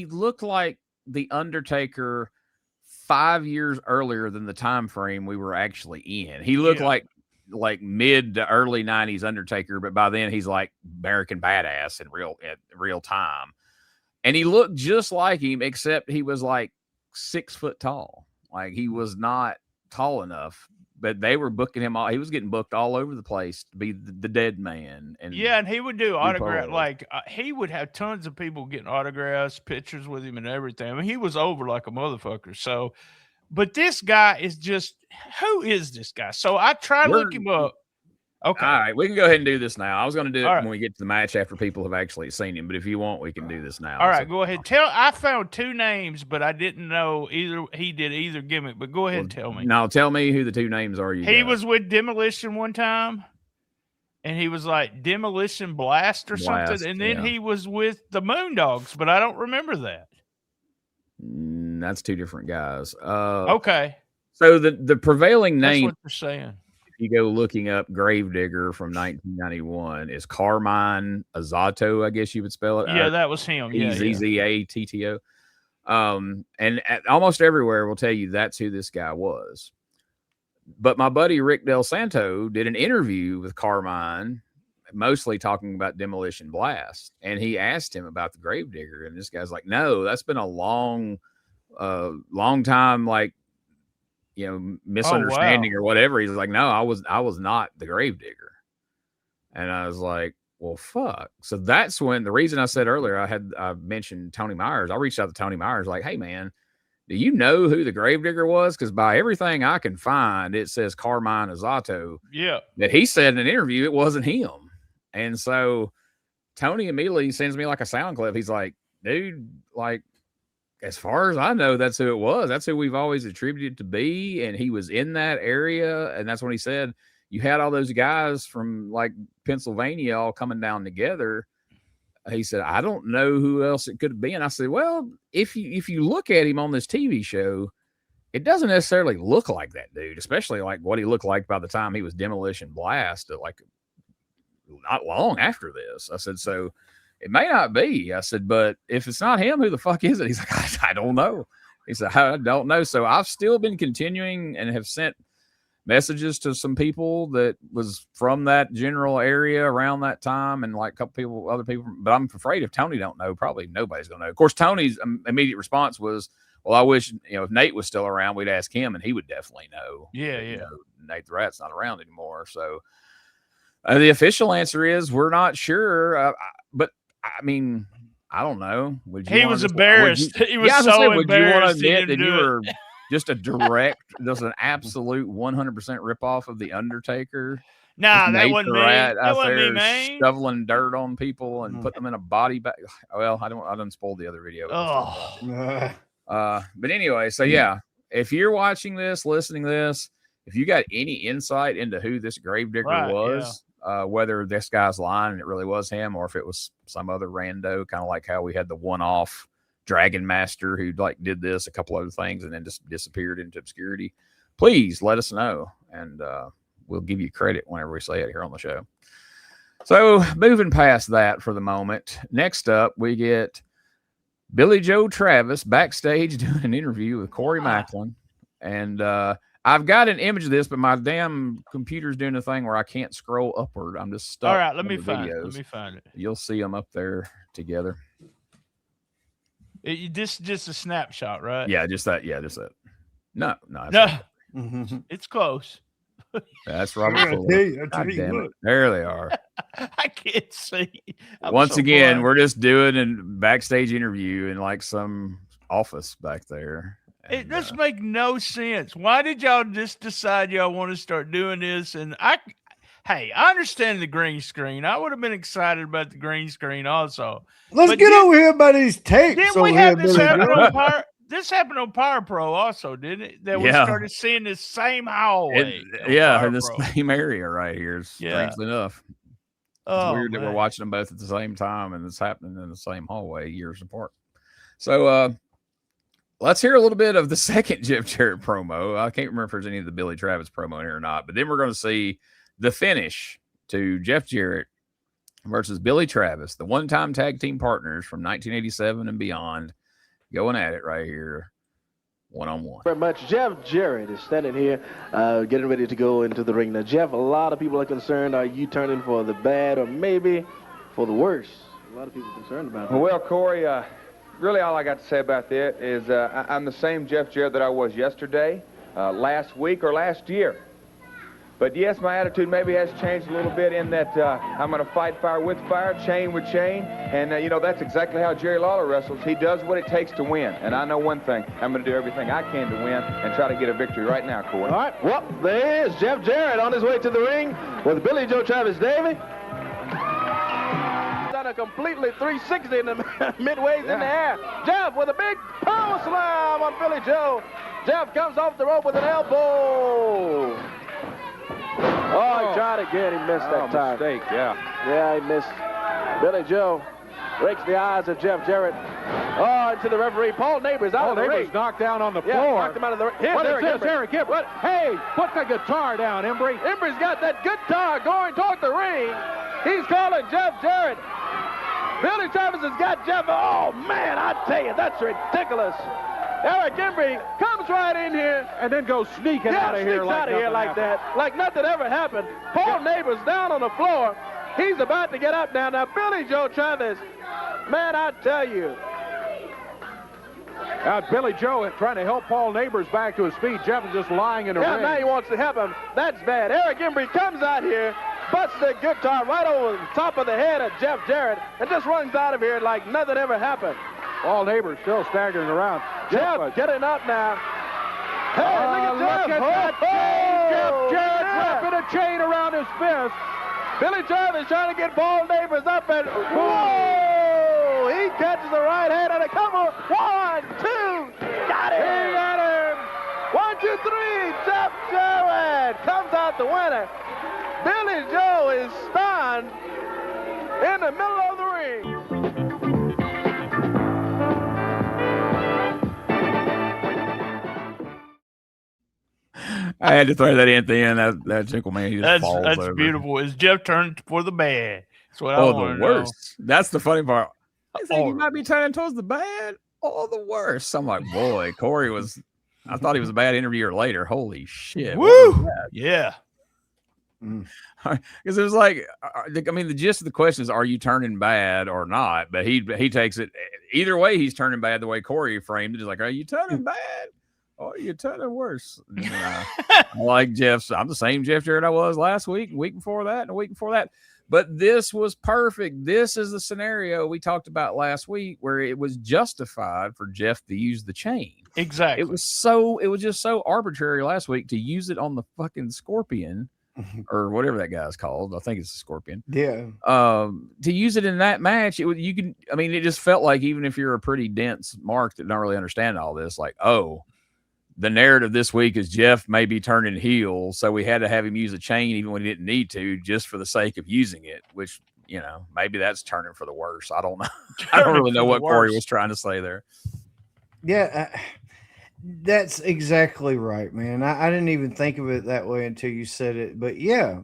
looked like the Undertaker 5 years earlier than the time frame we were actually in. He looked like mid to early 90s Undertaker, but by then he's like American Badass in real time. And he looked just like him, except he was like 6 foot tall. Like, he was not tall enough, but they were booking him all. He was getting booked all over the place to be the Dead Man. And he would do autograph. Like, he would have tons of people getting autographs, pictures with him and everything. I mean, he was over like a motherfucker. So, but this guy is just, who is this guy? So I tried to look him up. Okay. All right. We can go ahead and do this now. I was going to do it when we get to the match after people have actually seen him. But if you want, we can do this now. All right. Go ahead. I found 2 names, but I didn't know he did either gimmick. But go ahead and tell me. Now, tell me who the 2 names are. He was with Demolition one time, and he was like Demolition Blast or something. And then he was with the Moondogs, but I don't remember that. That's 2 different guys. Okay. So the prevailing name. That's what they're saying. You go looking up Gravedigger from 1991 is Carmine Azzatto, I guess you would spell it. Yeah, that was him. Ezzatto. And almost everywhere will tell you that's who this guy was. But my buddy Rick Del Santo did an interview with Carmine, mostly talking about Demolition Blast, and he asked him about the Gravedigger, and this guy's like, "No, that's been a long time, like, you know, misunderstanding or whatever." He's like, "No, I was not the Gravedigger." And I was like, well, fuck. So that's when the reason I said earlier, I mentioned Tony Myers. I reached out to Tony Myers, like, "Hey man, do you know who the Gravedigger was?" Because by everything I can find, it says Carmine Azzatto. Yeah. That he said in an interview it wasn't him. And so Tony immediately sends me like a sound clip. He's like, "Dude, like, as far as I know, that's who it was. That's who we've always attributed to be." And he was in that area. And that's when he said, you had all those guys from like Pennsylvania all coming down together. He said, "I don't know who else it could have been." I said, "Well, if you look at him on this TV show, it doesn't necessarily look like that dude, especially like what he looked like by the time he was Demolition Blast, like not long after this." I said, "So it may not be. I said, but if it's not him, who the fuck is it? He's like, I don't know. He said, I don't know. So I've still been continuing and have sent messages to some people that was from that general area around that time, and like a couple people, other people. But I'm afraid if Tony don't know, probably nobody's gonna know. Of course, Tony's immediate response was, "Well, I wish if Nate was still around, we'd ask him, and he would definitely know." Yeah. Nate the Rat's not around anymore, so the official answer is we're not sure. But I mean, I don't know. He was embarrassed. He was so embarrassed. Would you want to admit that you were just a direct, just an absolute 100% ripoff of the Undertaker? Nah, that wasn't me. That wasn't me, man. Shoveling dirt on people and putting them in a body bag. Well, I didn't spoil the other video. Oh. But anyway, so yeah, if you're watching this, listening to this, if you got any insight into who this Gravedigger was, whether this guy's lying and it really was him, or if it was some other rando, kind of like how we had the one-off Dragon Master who like did this, a couple other things, and then just disappeared into obscurity, please let us know, and we'll give you credit whenever we say it here on the show. So moving past that for the moment, next up we get Billy Joe Travis backstage doing an interview with Corey Maclin, and I've got an image of this, but my damn computer's doing a thing where I can't scroll upward. I'm just stuck. All right, let me find it. You'll see them up there together. This just a snapshot, right? Yeah, just that. Yeah, just that. No. It's close. That's Robert Fuller. God damn it. There they are. I can't see. Once again, we're just doing a backstage interview in like some office back there. It does make no sense. Why did y'all just decide y'all want to start doing this? And I understand the green screen. I would have been excited about the green screen also. Let's get over here by these tapes. Didn't we have this happen on Power? This happened on Power Pro also, didn't it? That we started seeing this same hallway. In the same area right here. Strangely enough. It's weird that we're watching them both at the same time and it's happening in the same hallway years apart. So let's hear a little bit of the second Jeff Jarrett promo. I can't remember if there's any of the Billy Travis promo in here or not, but then we're going to see the finish to Jeff Jarrett versus Billy Travis, the one-time tag team partners from 1987 and beyond, going at it right here, one-on-one. Very much. Jeff Jarrett is standing here, getting ready to go into the ring. Now, Jeff, a lot of people are concerned. Are you turning for the bad or maybe for the worse? A lot of people are concerned about that. Well, Corey, really all I got to say about that is I'm the same Jeff Jarrett that I was yesterday, last week, or last year. But yes, my attitude maybe has changed a little bit in that I'm going to fight fire with fire, chain with chain. And, that's exactly how Jerry Lawler wrestles. He does what it takes to win. And I know one thing. I'm going to do everything I can to win and try to get a victory right now, Corey. All right. Well, there is Jeff Jarrett on his way to the ring with Billy Joe Travis Davey. Done a completely 360 in the midways in the air. Jeff with a big power slam on Billy Joe. Jeff comes off the rope with an elbow. Oh, he tried again. He missed that time. Mistake, yeah. Yeah, he missed. Billy Joe rakes the eyes of Jeff Jarrett. Oh, into the referee. Paul Neighbors out of the ring. Paul Neighbors knocked down on the floor. Yeah, knocked him out of the ring. What is this, Eric Gibbs? Hey, put the guitar down, Embry. Embry's got that guitar going toward the ring. He's calling Jeff Jarrett. Billy Travis has got Jeff. Oh, man, I tell you, that's ridiculous. Eric Embry comes right in here. And then goes sneaking out of here like that. Like nothing ever happened. Paul Neighbors down on the floor. He's about to get up now. Now, Billy Joe Travis, man, I tell you. Billy Joe is trying to help Paul Neighbors back to his feet. Jeff is just lying in the ring. Yeah, now he wants to help him. That's bad. Eric Embry comes out here, butts the guitar right over the top of the head of Jeff Jarrett, and just runs out of here like nothing ever happened. Paul Neighbors still staggering around. Jeff getting up now. Hey, look at Jeff. Jeff Jarrett wrapping a chain around his fist. Billy Travis trying to get Paul Neighbors up, and whoa! He catches the right hand and a couple. 1, 2, got him! He got him! 1, 2, 3. Jeff Jarrett comes out the winner. Billy Joe is stunned in the middle of the ring. I had to throw that in at the end. That Jinkle man, he just falls that's over. Beautiful. Is Jeff turned for the bad? That's what I the want to worst. That's the funny part. I think he Oh. might be turning towards the bad. Oh, the worst. I'm like, boy, Corey was. I thought he was a bad interviewer later. Holy shit! know. what was Woo! that? Yeah. Because it was like, I mean, the gist of the question is, are you turning bad or not? But he takes it either way. He's turning bad the way Corey framed it. Is like, are you turning bad or are you turning worse? I like Jeff's. I'm the same Jeff Jarrett I was last week, week before that, and a week before that. But this was perfect. This is the scenario we talked about last week where it was justified for Jeff to use the chain. Exactly. It was just so arbitrary last week to use it on the fucking Scorpion. Or whatever that guy's called. I think it's a Scorpion. Yeah. To use it in that match, it just felt like, even if you're a pretty dense mark that don't really understand all this, like, oh, the narrative this week is Jeff may be turning heel, so we had to have him use a chain even when he didn't need to, just for the sake of using it, which, maybe that's turning for the worse. I don't know. I don't really know what Corey was trying to say there. Yeah. That's exactly right, man. I didn't even think of it that way until you said it. But yeah,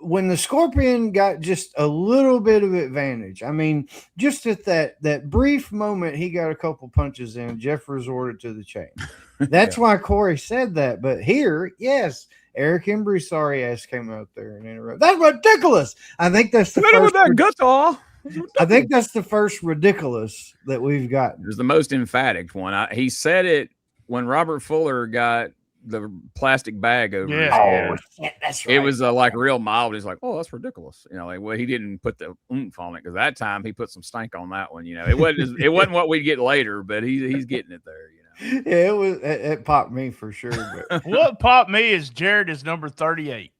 when the Scorpion got just a little bit of advantage, I mean, just at that brief moment, he got a couple punches in, Jeff resorted to the chain. That's why Corey said that. But here, yes, Eric Embry's sorry ass came out there and interrupted. That's ridiculous. I think that's the first. That guitar. I think that's the first ridiculous that we've got. It was the most emphatic one. He said it when Robert Fuller got the plastic bag over his head. Oh, shit, that's right. It was like real mild. He's like, oh, that's ridiculous. He didn't put the oomph on it because that time he put some stank on that one. It wasn't what we'd get later, but he's getting it there. Yeah, it popped me for sure. But. What popped me is Jarrett is number 38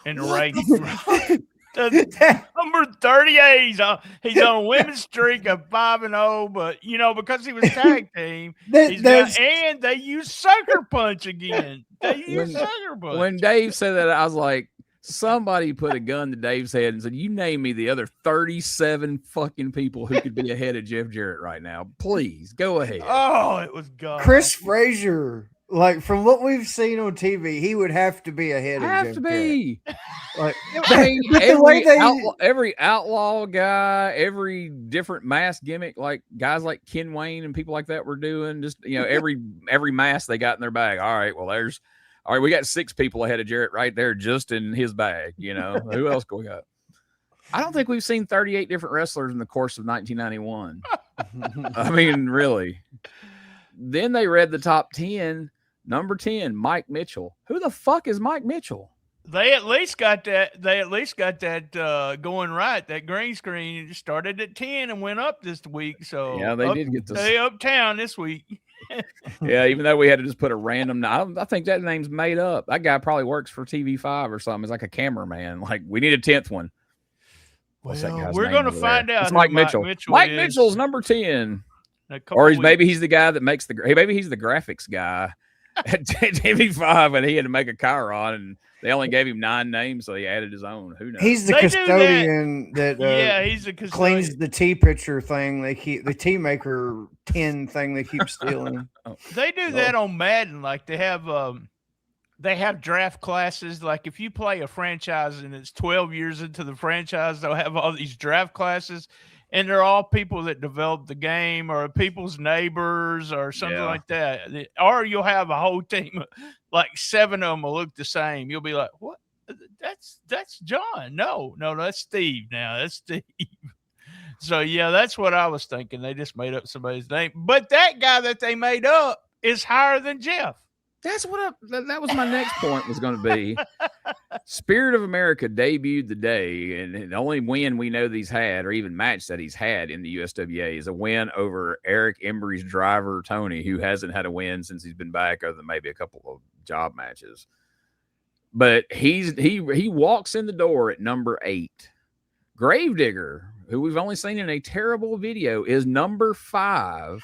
in the rankings. Number 38. He's on a women's streak of 5-0, but because he was tag team, and they use sucker punch again. When Dave said that, I was like, somebody put a gun to Dave's head and said, "You name me the other 37 fucking people who could be ahead of Jeff Jarrett right now. Please go ahead." Oh, it was God. Chris Frazier. Like, from what we've seen on TV, he would have to be ahead of Jeff Have to be. Like, every outlaw guy, every different mask gimmick, like guys like Ken Wayne and people like that were doing, just every mask they got in their bag. All right, we got 6 people ahead of Jarrett right there just in his bag. Who else can we got? I don't think we've seen 38 different wrestlers in the course of 1991. I mean, really. Then they read the top 10. Number 10, Mike Mitchell. Who the fuck is Mike Mitchell? They at least got that. Going right. That green screen started at 10 and went up this week. So yeah, they did get this. They uptown this week. Yeah, even though we had to just put a random. I think that name's made up. That guy probably works for TV5 or something. He's like a cameraman. Like, we need a 10th one. What's that guy's we're name going to over find there? out. It's Mike Mitchell. Mike Mitchell's number 10. Or maybe he's the guy that makes maybe he's the graphics guy at TV5, and he had to make a Chiron, and they only gave him 9 names, so he added his own. Who knows? He's the custodian that he's the custodian. Cleans the tea pitcher thing. They keep the tea maker tin thing. They keep stealing. They do that on Madden. Like, they have draft classes. Like, if you play a franchise and it's 12 years into the franchise, they'll have all these draft classes. And they're all people that developed the game or people's neighbors or something like that. Or you'll have a whole team, like 7 of them will look the same. You'll be like, what? That's John. No, that's Steve now. That's Steve. So, yeah, that's what I was thinking. They just made up somebody's name. But that guy that they made up is higher than Jeff. That's what that was my next point was going to be. Spirit of America debuted the day, and the only win we know that he's had, or even match that he's had in the USWA, is a win over Eric Embry's driver, Tony, who hasn't had a win since he's been back, other than maybe a couple of job matches. But he walks in the door at number 8. Gravedigger, who we've only seen in a terrible video, is number 5.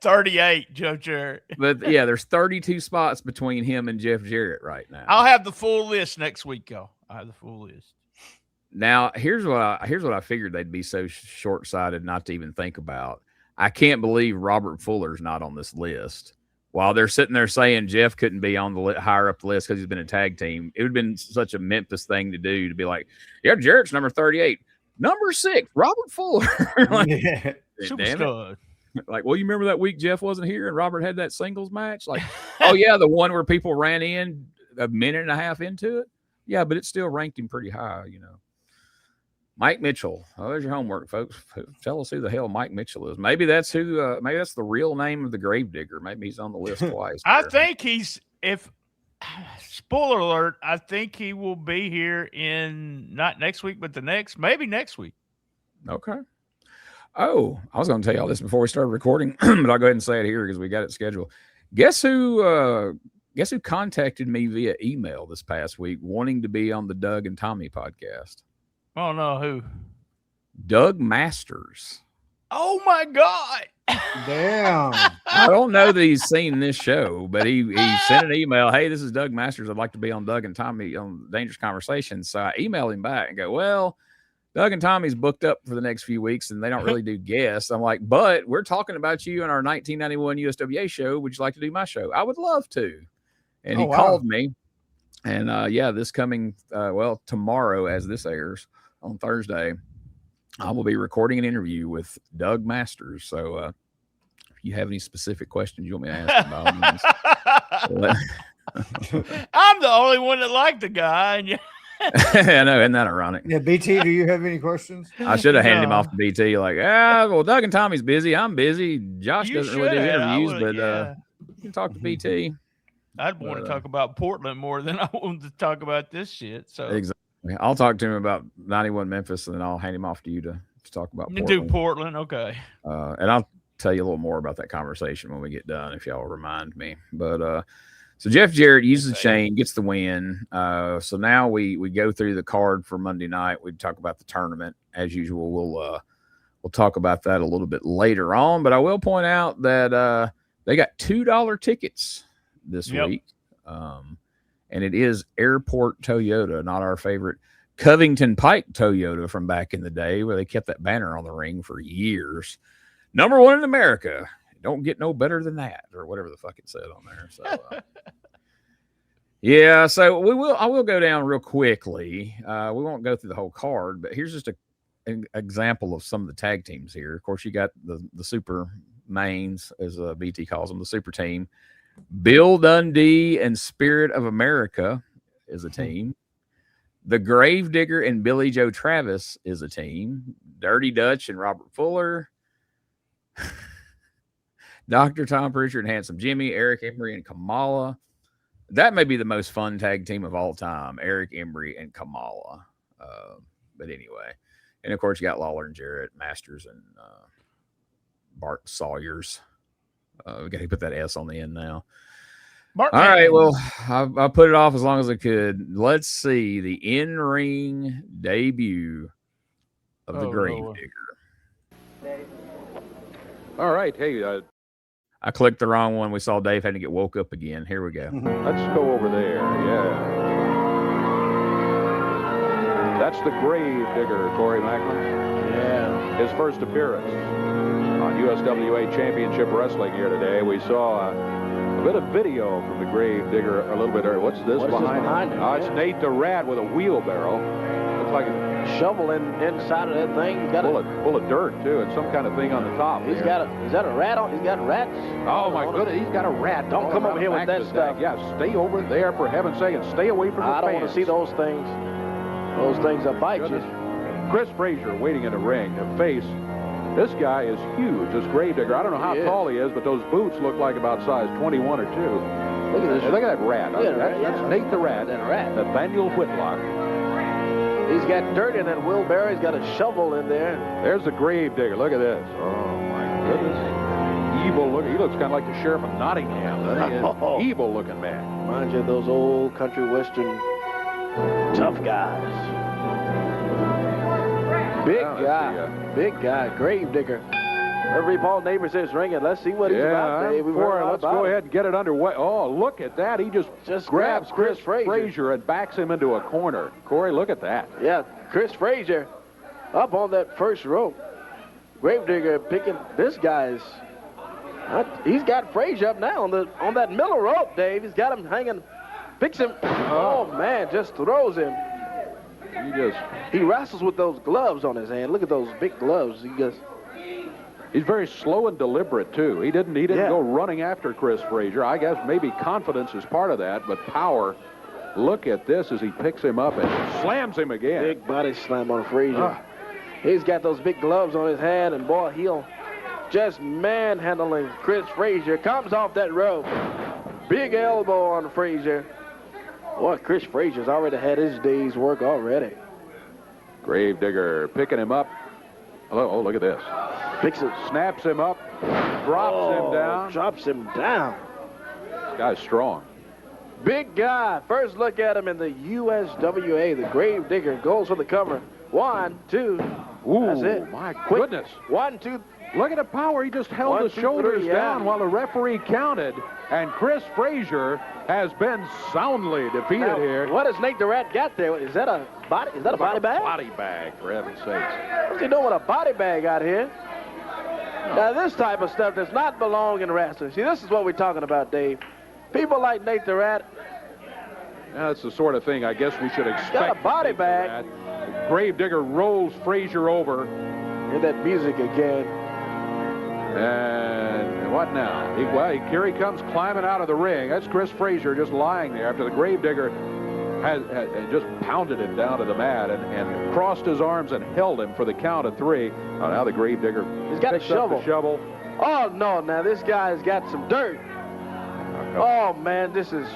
38, Jeff Jarrett. But yeah, there's 32 spots between him and Jeff Jarrett right now. I'll have the full list next week, y'all. I have the full list. Now, here's what I figured they'd be so short-sighted not to even think about. I can't believe Robert Fuller's not on this list. while they're sitting there saying Jeff couldn't be on the higher up the list because he's been a tag team, it would have been such a Memphis thing to do to be like, yeah, Jarrett's number 38. Number 6, Robert Fuller. Like, Super stud. Like, well, you remember that week Jeff wasn't here and Robert had that singles match? Like, oh, yeah, the one where people ran in a minute and a half into it? Yeah, but it still ranked him pretty high, you know. Mike Mitchell. Oh, there's your homework, folks. Tell us who the hell Mike Mitchell is. Maybe that's who. Maybe that's the real name of the Gravedigger. Maybe he's on the list twice. I think he's. Spoiler alert. I think he will be here in not next week, but the next, maybe next week. Okay. Oh, I was going to tell y'all this before we started recording, but I'll go ahead and say it here because we got it scheduled. Guess who contacted me via email this past week wanting to be on the Doug and Tommy podcast? Oh, no, who? Doug Masters. Oh, my God. Damn. I don't know that he's seen this show, but he sent an email. Hey, this is Doug Masters. I'd like to be on Doug and Tommy on Dangerous Conversations. So I emailed him back and go, well, Doug and Tommy's booked up for the next few weeks and they don't really do guests. I'm like, but we're talking about you in our 1991 USWA show. Would you like to do my show? I would love to. And he called me. And this coming, tomorrow as this airs on Thursday, I will be recording an interview with Doug Masters. So if you have any specific questions you want me to ask about, I'm the only one that liked the guy. And I know, isn't that ironic? Yeah, BT, do you have any questions? I should have handed him off to BT. Like, Doug and Tommy's busy. I'm busy. Josh doesn't really do interviews, but you can talk to BT. I'd want to talk about Portland more than I wanted to talk about this shit. So exactly. I'll talk to him about 91 Memphis, and then I'll hand him off to you to talk about Portland. Do Portland, okay. And I'll tell you a little more about that conversation when we get done, if y'all remind me. But so Jeff Jarrett uses the chain, gets the win. So now we go through the card for Monday night. We talk about the tournament as usual. We'll talk about that a little bit later on. But I will point out that they got $2 tickets this week. And it is Airport Toyota, not our favorite Covington Pike Toyota from back in the day where they kept that banner on the ring for years. Number 1 in America. Don't get no better than that, or whatever the fuck it said on there. So, so I will go down real quickly. We won't go through the whole card, but here's just an example of some of the tag teams here. Of course, you got the super mains, as BT calls them, the super team. Bill Dundee and Spirit of America is a team. The Gravedigger and Billy Joe Travis is a team. Dirty Dutch and Robert Fuller. Dr. Tom Pritchard and Handsome Jimmy. Eric Embry and Kamala. That may be the most fun tag team of all time. Eric Embry and Kamala. But anyway. And of course, you got Lawler and Jarrett, Masters and Bart Sawyers. We got to put that S on the end now. All right, well, I put it off as long as I could. Let's see the in-ring debut of the Gravedigger. All right, hey. I clicked the wrong one. We saw Dave had to get woke up again. Here we go. Let's go over there, yeah. That's the Gravedigger, Corey Maclin. Yeah. His first appearance on USWA Championship Wrestling here today. We saw a bit of video from the Gravedigger a little bit earlier. What's this behind him? Oh, it's Nate the Rat with a wheelbarrow. Looks like a shovel inside of that thing. He's got full of dirt too, and some kind of thing on the top. Is that a rat on? He's got rats. Oh my goodness, he's got a rat. Don't come over here with that stuff. Yeah, stay over there for heaven's sake, and stay away from the I don't want to see those things. Those things that bite you. Chris Frazier waiting in the ring to face. This guy is huge, this Gravedigger. I don't know how tall he is, but those boots look like about size 21 or 2. Look at this. Look at that rat. That's Nate the Rat. Nathaniel Whitlock. He's got dirt in that wheelbarrow. He's got a shovel in there. There's the Gravedigger. Look at this. Oh, my goodness. Evil look. He looks kind of like the sheriff of Nottingham. Evil looking man. Reminds you of those old country western tough guys. Big guy, Gravedigger. Every Paul Neighbor says ringing. Let's see what he's about. Let's go ahead and get it underway. Oh, look at that. He just grabs Chris Frazier and backs him into a corner. Corey, look at that. Yeah, Chris Frazier up on that first rope. Gravedigger picking. This guy's He's got Frazier up now on that middle rope, Dave. He's got him hanging. Picks him. Oh, man, just throws him. He wrestles with those gloves on his hand. Look at those big gloves. He's very slow and deliberate, too. He didn't go running after Chris Frazier. I guess maybe confidence is part of that, but power. Look at this as he picks him up and slams him again. Big body slam on Frazier. He's got those big gloves on his hand, and boy, he'll just manhandling Chris Frazier. Comes off that rope. Big elbow on Frazier. Boy, Chris Frazier's already had his day's work already. Gravedigger picking him up. Oh, look at this. Picks it. Snaps him up. Drops him down. Drops him down. This guy's strong. Big guy. First look at him in the USWA. The Gravedigger goes for the cover. 1, 2. Ooh, that's it. My goodness. 1, 2. Look at the power. He just held his shoulders down while the referee counted. And Chris Frazier has been soundly defeated here. What has Nate the Rat got there? Is that a body? Is that a body bag? Body bag, for heaven's sakes. What's he doing with a body bag out here? Now, this type of stuff does not belong in wrestling. See, this is what we're talking about, Dave. People like Nate the Rat. Now, that's the sort of thing I guess we should expect. Got a body bag. Gravedigger rolls Frazier over. Hear that music again. And what now? Here he comes climbing out of the ring. That's Chris Frazier just lying there after the Gravedigger had just pounded him down to the mat and crossed his arms and held him for the count of 3. Oh, now the Gravedigger He's got a shovel. Oh, no, now this guy's got some dirt. Oh, man, this is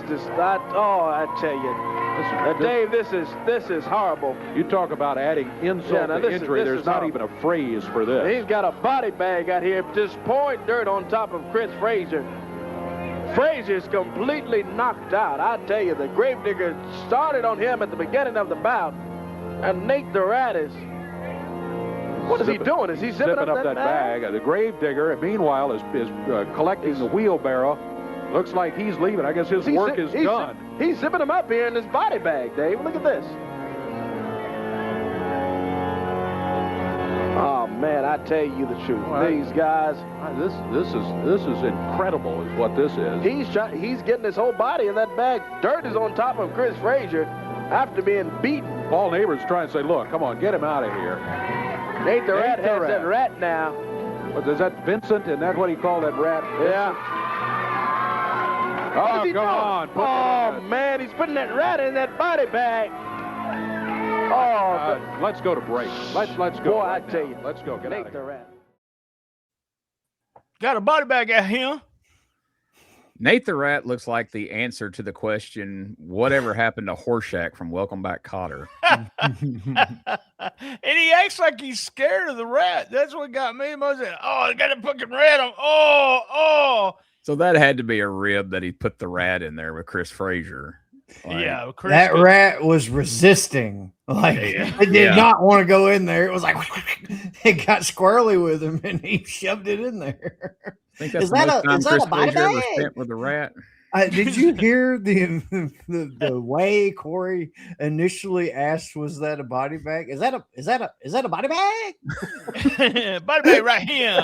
just, I tell you. Dave, this is horrible. You talk about adding insult to injury. There's not even a phrase for this. He's got a body bag out here, just pouring dirt on top of Chris Frazier. Frazier's completely knocked out. I tell you, the Gravedigger started on him at the beginning of the bout, and Nate the Rat is... What is he doing? Is he zipping up that bag? The Gravedigger, meanwhile, is collecting the wheelbarrow. Looks like he's leaving. I guess his work is done. He's zipping him up here in his body bag, Dave. Look at this. Oh, man, I tell you the truth. These guys. This is incredible is what this is. He's getting his whole body in that bag. Dirt is on top of Chris Frazier after being beaten. Paul Neighbors trying to say, look, come on, get him out of here. Nate the Rat has that rat now. Is that Vincent? Isn't that what he called that rat? Yeah. Oh, come on. Oh, man, he's putting that rat in that body bag. Oh, let's go to break. Let's go. Boy, I tell you. Let's go. Get out of here. Rat. Got a body bag out here. Nate the Rat looks like the answer to the question, whatever happened to Horseshack from Welcome Back, Kotter? And he acts like he's scared of the rat. That's what got me. I said, I got a fucking rat on. Oh. So that had to be a rib that he put the rat in there with Chris Frazier. Yeah. That rat was resisting. It did not want to go in there. It was like, it got squirrely with him and he shoved it in there. I think that's a body bag? Spent with the rat. Did you hear the way Corey initially asked, was that a body bag? Is that a body bag? Body bag right here.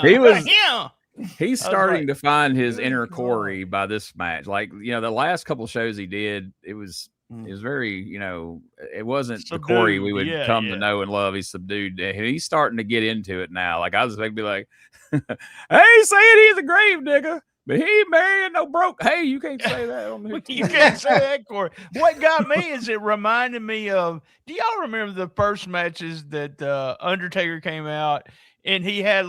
He's starting to find his inner Corey by this match. Like, the last couple shows he did, it was very, it wasn't subdued. The Corey we would come to know and love. He's subdued. He's starting to get into it now. Like, I was going to be like, hey, saying he's a grave digger, but he ain't marrying no broke. Hey, you can't say that on me. You can't say that, Corey. What got me is it reminded me of, do y'all remember the first matches that Undertaker came out and he had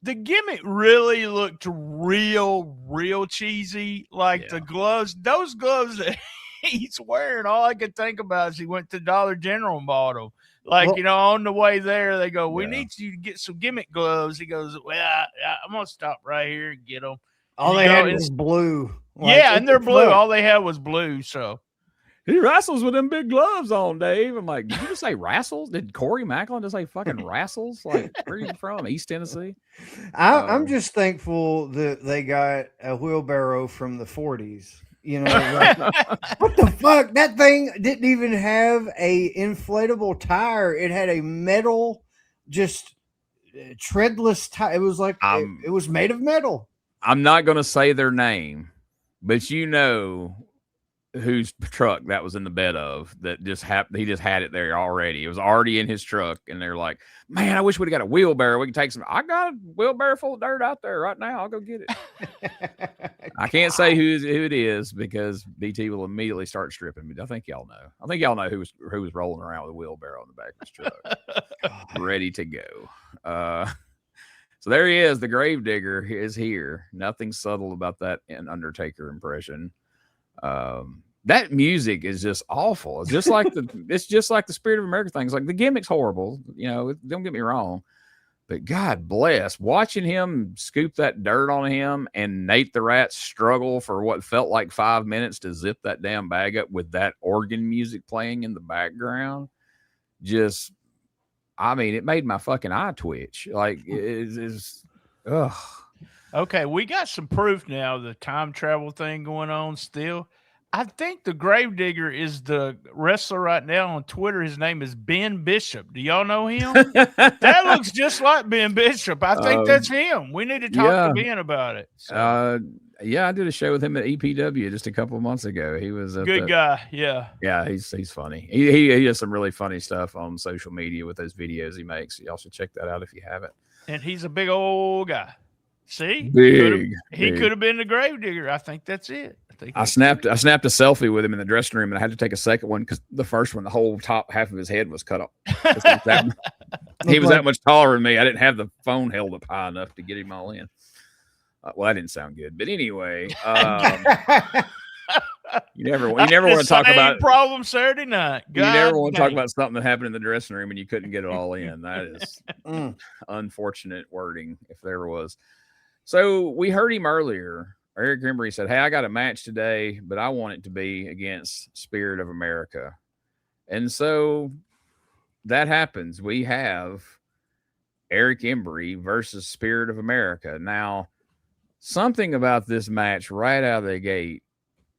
the gimmick really looked real cheesy. The gloves, those gloves that he's wearing, all I could think about is he went to Dollar General and bought them. On the way there, they go, we need you to get some gimmick gloves. He goes, well, I'm going to stop right here and get them. All they had was blue. And they're blue. All they had was blue, so. He wrestles with them big gloves on, Dave. I'm like, did you just say wrestles? Did Corey Maclin just say fucking wrestles? Like, where are you from? East Tennessee? I'm just thankful that they got a wheelbarrow from the 40s. What the fuck? That thing didn't even have a inflatable tire. It had a metal, just treadless. It was like it was made of metal. I'm not going to say their name, but you know whose truck that was in the bed of. That just happened. He just had it there already. It was already in his truck, and they're like, "Man, I wish we'd got a wheelbarrow. We can take some. I got a wheelbarrow full of dirt out there right now. I'll go get it." I can't say who it is because BT will immediately start stripping me. I think y'all know. I think y'all know who was rolling around with a wheelbarrow in the back of his truck, ready to go. So there he is. The Gravedigger is here. Nothing subtle about that Undertaker impression. That music is just awful. It's just like the Spirit of America things. Like the gimmick's horrible. You know, don't get me wrong. But God bless, watching him scoop that dirt on him and Nate the Rat struggle for what felt like 5 minutes to zip that damn bag up with that organ music playing in the background. Just, I mean, it made my fucking eye twitch. Like, it is, ugh. Okay, we got some proof now, the time travel thing going on still. I think the Gravedigger is the wrestler right now on Twitter. His name is Ben Bishop. Do y'all know him? That looks just like Ben Bishop. I think that's him. We need to talk to Ben about it. So. Yeah, I did a show with him at EPW just a couple of months ago. He was good guy. Yeah. Yeah, he's funny. He does some really funny stuff on social media with those videos he makes. Y'all should check that out if you haven't. And he's a big old guy. See? He could have been the Gravedigger. I think that's it. I snapped a selfie with him in the dressing room, and I had to take a second one because the first one, the whole top half of his head was cut off. He was that much taller than me. I didn't have the phone held up high enough to get him all in. Well, that didn't sound good, but anyway, you never want to talk about problem Saturday night. You never want to talk about something that happened in the dressing room and you couldn't get it all in. That is unfortunate wording, if there was. So we heard him earlier. Eric Embry said, "Hey, I got a match today, but I want it to be against Spirit of America." And so that happens. We have Eric Embry versus Spirit of America. Now, something about this match right out of the gate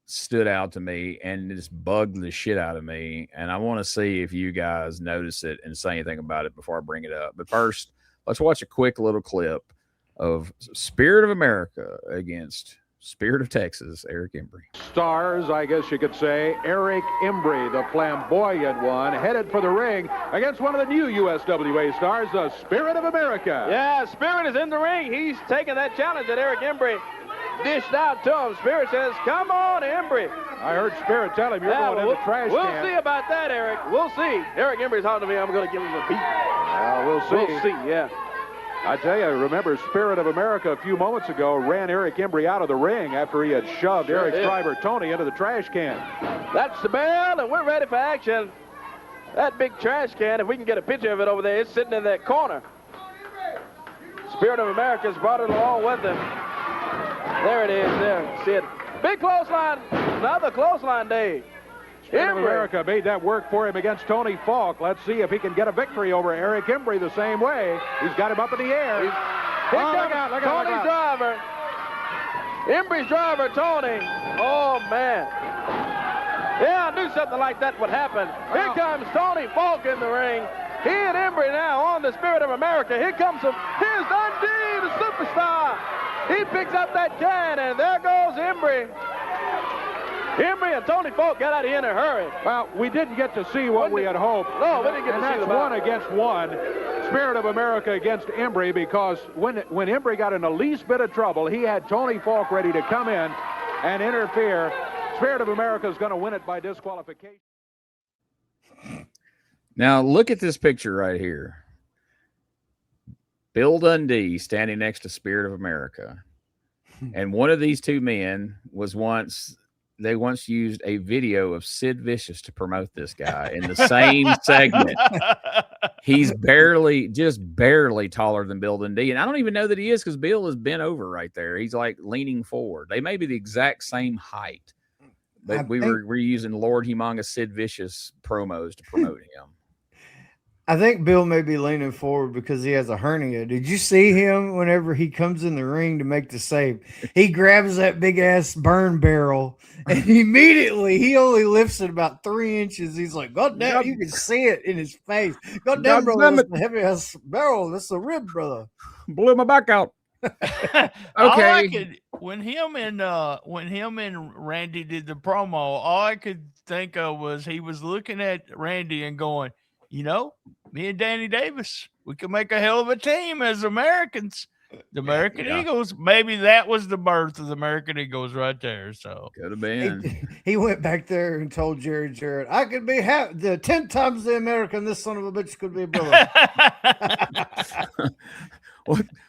stood out to me and just bugged the shit out of me. And I want to see if you guys notice it and say anything about it before I bring it up. But first, let's watch a quick little clip of Spirit of America against Spirit of Texas, Eric Embry. Stars, I guess you could say. Eric Embry, the flamboyant one, headed for the ring against one of the new USWA stars, the Spirit of America. Yeah, Spirit is in the ring. He's taking that challenge that Eric Embry dished out to him. Spirit says, "Come on, Embry." I heard Spirit tell him you're going in the trash can. We'll see about that, Eric. We'll see. Eric Embry's talking to me. I'm going to give him a beat. Well, we'll see. We'll see, yeah. I tell you, remember Spirit of America a few moments ago ran Eric Embry out of the ring after he had shoved Eric's driver Tony into the trash can. That's the bell, and we're ready for action. That big trash can, if we can get a picture of it over there, it's sitting in that corner. Spirit of America's brought it along with him. There it is, there. See it. Big clothesline, another clothesline day. Spirit of America made that work for him against Tony Falk. Let's see if he can get a victory over Eric Embry the same way. He's got him up in the air. Here comes Tony's driver. Embry's driver, Tony. Oh, man. Yeah, I knew something like that would happen. Here comes Tony Falk in the ring. He and Embry now on the Spirit of America. Here's Dundee, the superstar. He picks up that can, and there goes Embry. Embry and Tony Falk got out of here in a hurry. Well, we didn't get to see what we had hoped. No, we didn't get to see the one against one. Spirit of America against Embry, because when Embry got in the least bit of trouble, he had Tony Falk ready to come in and interfere. Spirit of America is going to win it by disqualification. Now, look at this picture right here. Bill Dundee standing next to Spirit of America. And one of these two men was once used a video of Sid Vicious to promote this guy in the same segment. He's just barely taller than Bill Dundee. And I don't even know that he is, because Bill is bent over right there. He's like leaning forward. They may be the exact same height. But we're using Lord Humongous Sid Vicious promos to promote him. I think Bill may be leaning forward because he has a hernia. Did you see him whenever he comes in the ring to make the save? He grabs that big ass burn barrel and immediately he only lifts it about 3 inches. He's like, God damn, you can see it in his face. God damn, brother, that's a heavy ass barrel. That's a rib, brother. Blew my back out. Okay. When him and Randy did the promo, all I could think of was he was looking at Randy and going, you know, me and Danny Davis, we could make a hell of a team as Americans. The American Eagles. Maybe that was the birth of the American Eagles right there. So could have been. He went back there and told Jerry Jarrett, I could be 10 times the American. This son of a bitch could be a brother.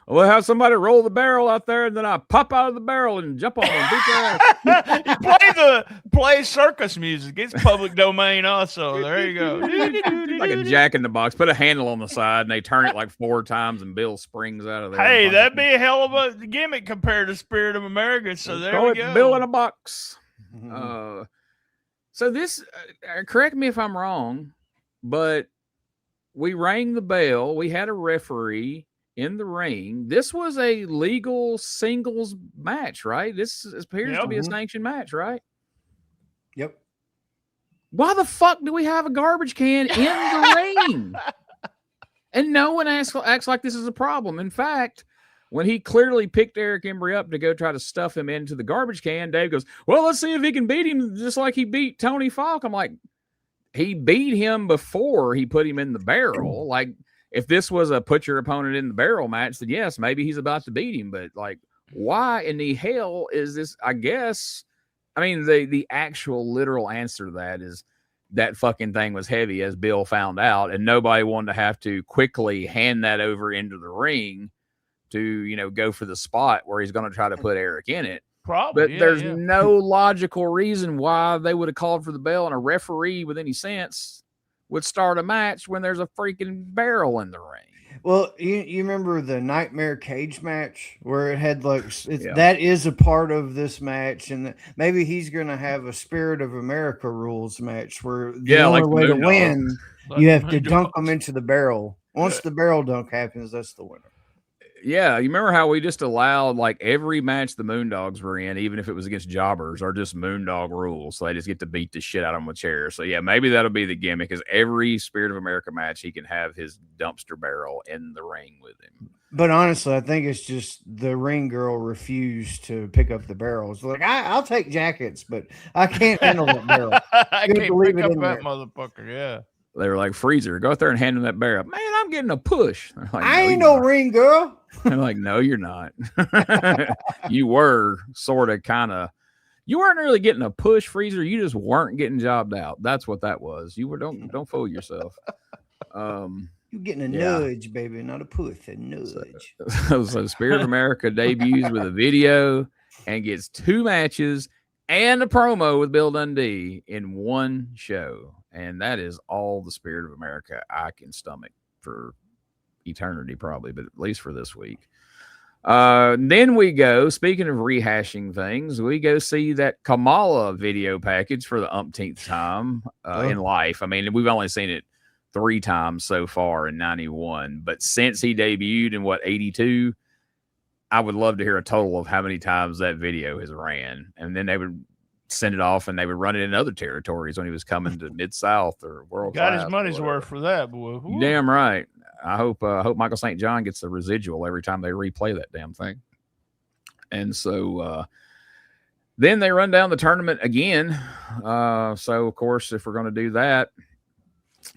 We'll have somebody roll the barrel out there, and then I pop out of the barrel and jump on them and beat their ass. You play circus music. It's public domain also. There you go. Like a Jack in the Box. Put a handle on the side, and they turn it like 4 times, and Bill springs out of there. Hey, that'd be a hell of a gimmick compared to Spirit of America. So there we go. Bill in a box. So this, correct me if I'm wrong, but we rang the bell. We had a referee in the ring. This was a legal singles match, right? This appears to be a sanctioned match, right? Yep. Why the fuck do we have a garbage can in the ring? And no one acts like this is a problem. In fact, when he clearly picked Eric Embry up to go try to stuff him into the garbage can, Dave goes, well, let's see if he can beat him just like he beat Tony Falk. I'm like, he beat him before he put him in the barrel. Like, if this was a put your opponent in the barrel match, then yes, maybe he's about to beat him. But like, why in the hell is this? I guess, I mean, the actual literal answer to that is that fucking thing was heavy, as Bill found out, and nobody wanted to have to quickly hand that over into the ring to, you know, go for the spot where he's going to try to put Eric in it. Probably, but there's no logical reason why they would have called for the bell, and a referee with any sense would start a match when there's a freaking barrel in the ring. Well, you remember the Nightmare Cage match where it had like that is a part of this match, and maybe he's going to have a Spirit of America rules match where the only way to win, you have to dunk them into the barrel. Once the barrel dunk happens, that's the winner. Yeah, you remember how we just allowed like every match the Moondogs were in, even if it was against jobbers, are just Moondog rules. So they just get to beat the shit out of them with chairs. So yeah, maybe that'll be the gimmick, is every Spirit of America match he can have his dumpster barrel in the ring with him. But honestly, I think it's just the ring girl refused to pick up the barrels. Like, I'll take jackets, but I can't handle that barrel. I can't pick up that motherfucker. Yeah. They were like, Freezer, go out there and hand him that barrel. Man, I'm getting a push. Like, I ain't no ring girl. They're like, no, you're not. You were sort of kind of, you weren't really getting a push, Freezer. You just weren't getting jobbed out. That's what that was. You were, don't fool yourself. You're getting a nudge, baby, not a push, a nudge. So Spirit of America debuts with a video and gets 2 matches and a promo with Bill Dundee in one show. And that is all the Spirit of America I can stomach for eternity, probably, but at least for this week. Then we go, speaking of rehashing things, we go see that Kamala video package for the umpteenth time in life. I mean, we've only seen it 3 times so far in 91, but since he debuted in 82, I would love to hear a total of how many times that video has ran. And then they would send it off and they would run it in other territories when he was coming to Mid-South or World Got Class. His money's worth for that, boy. Damn right. I hope Michael St. John gets the residual every time they replay that damn thing. And so then they run down the tournament again. So, of course, if we're going to do that,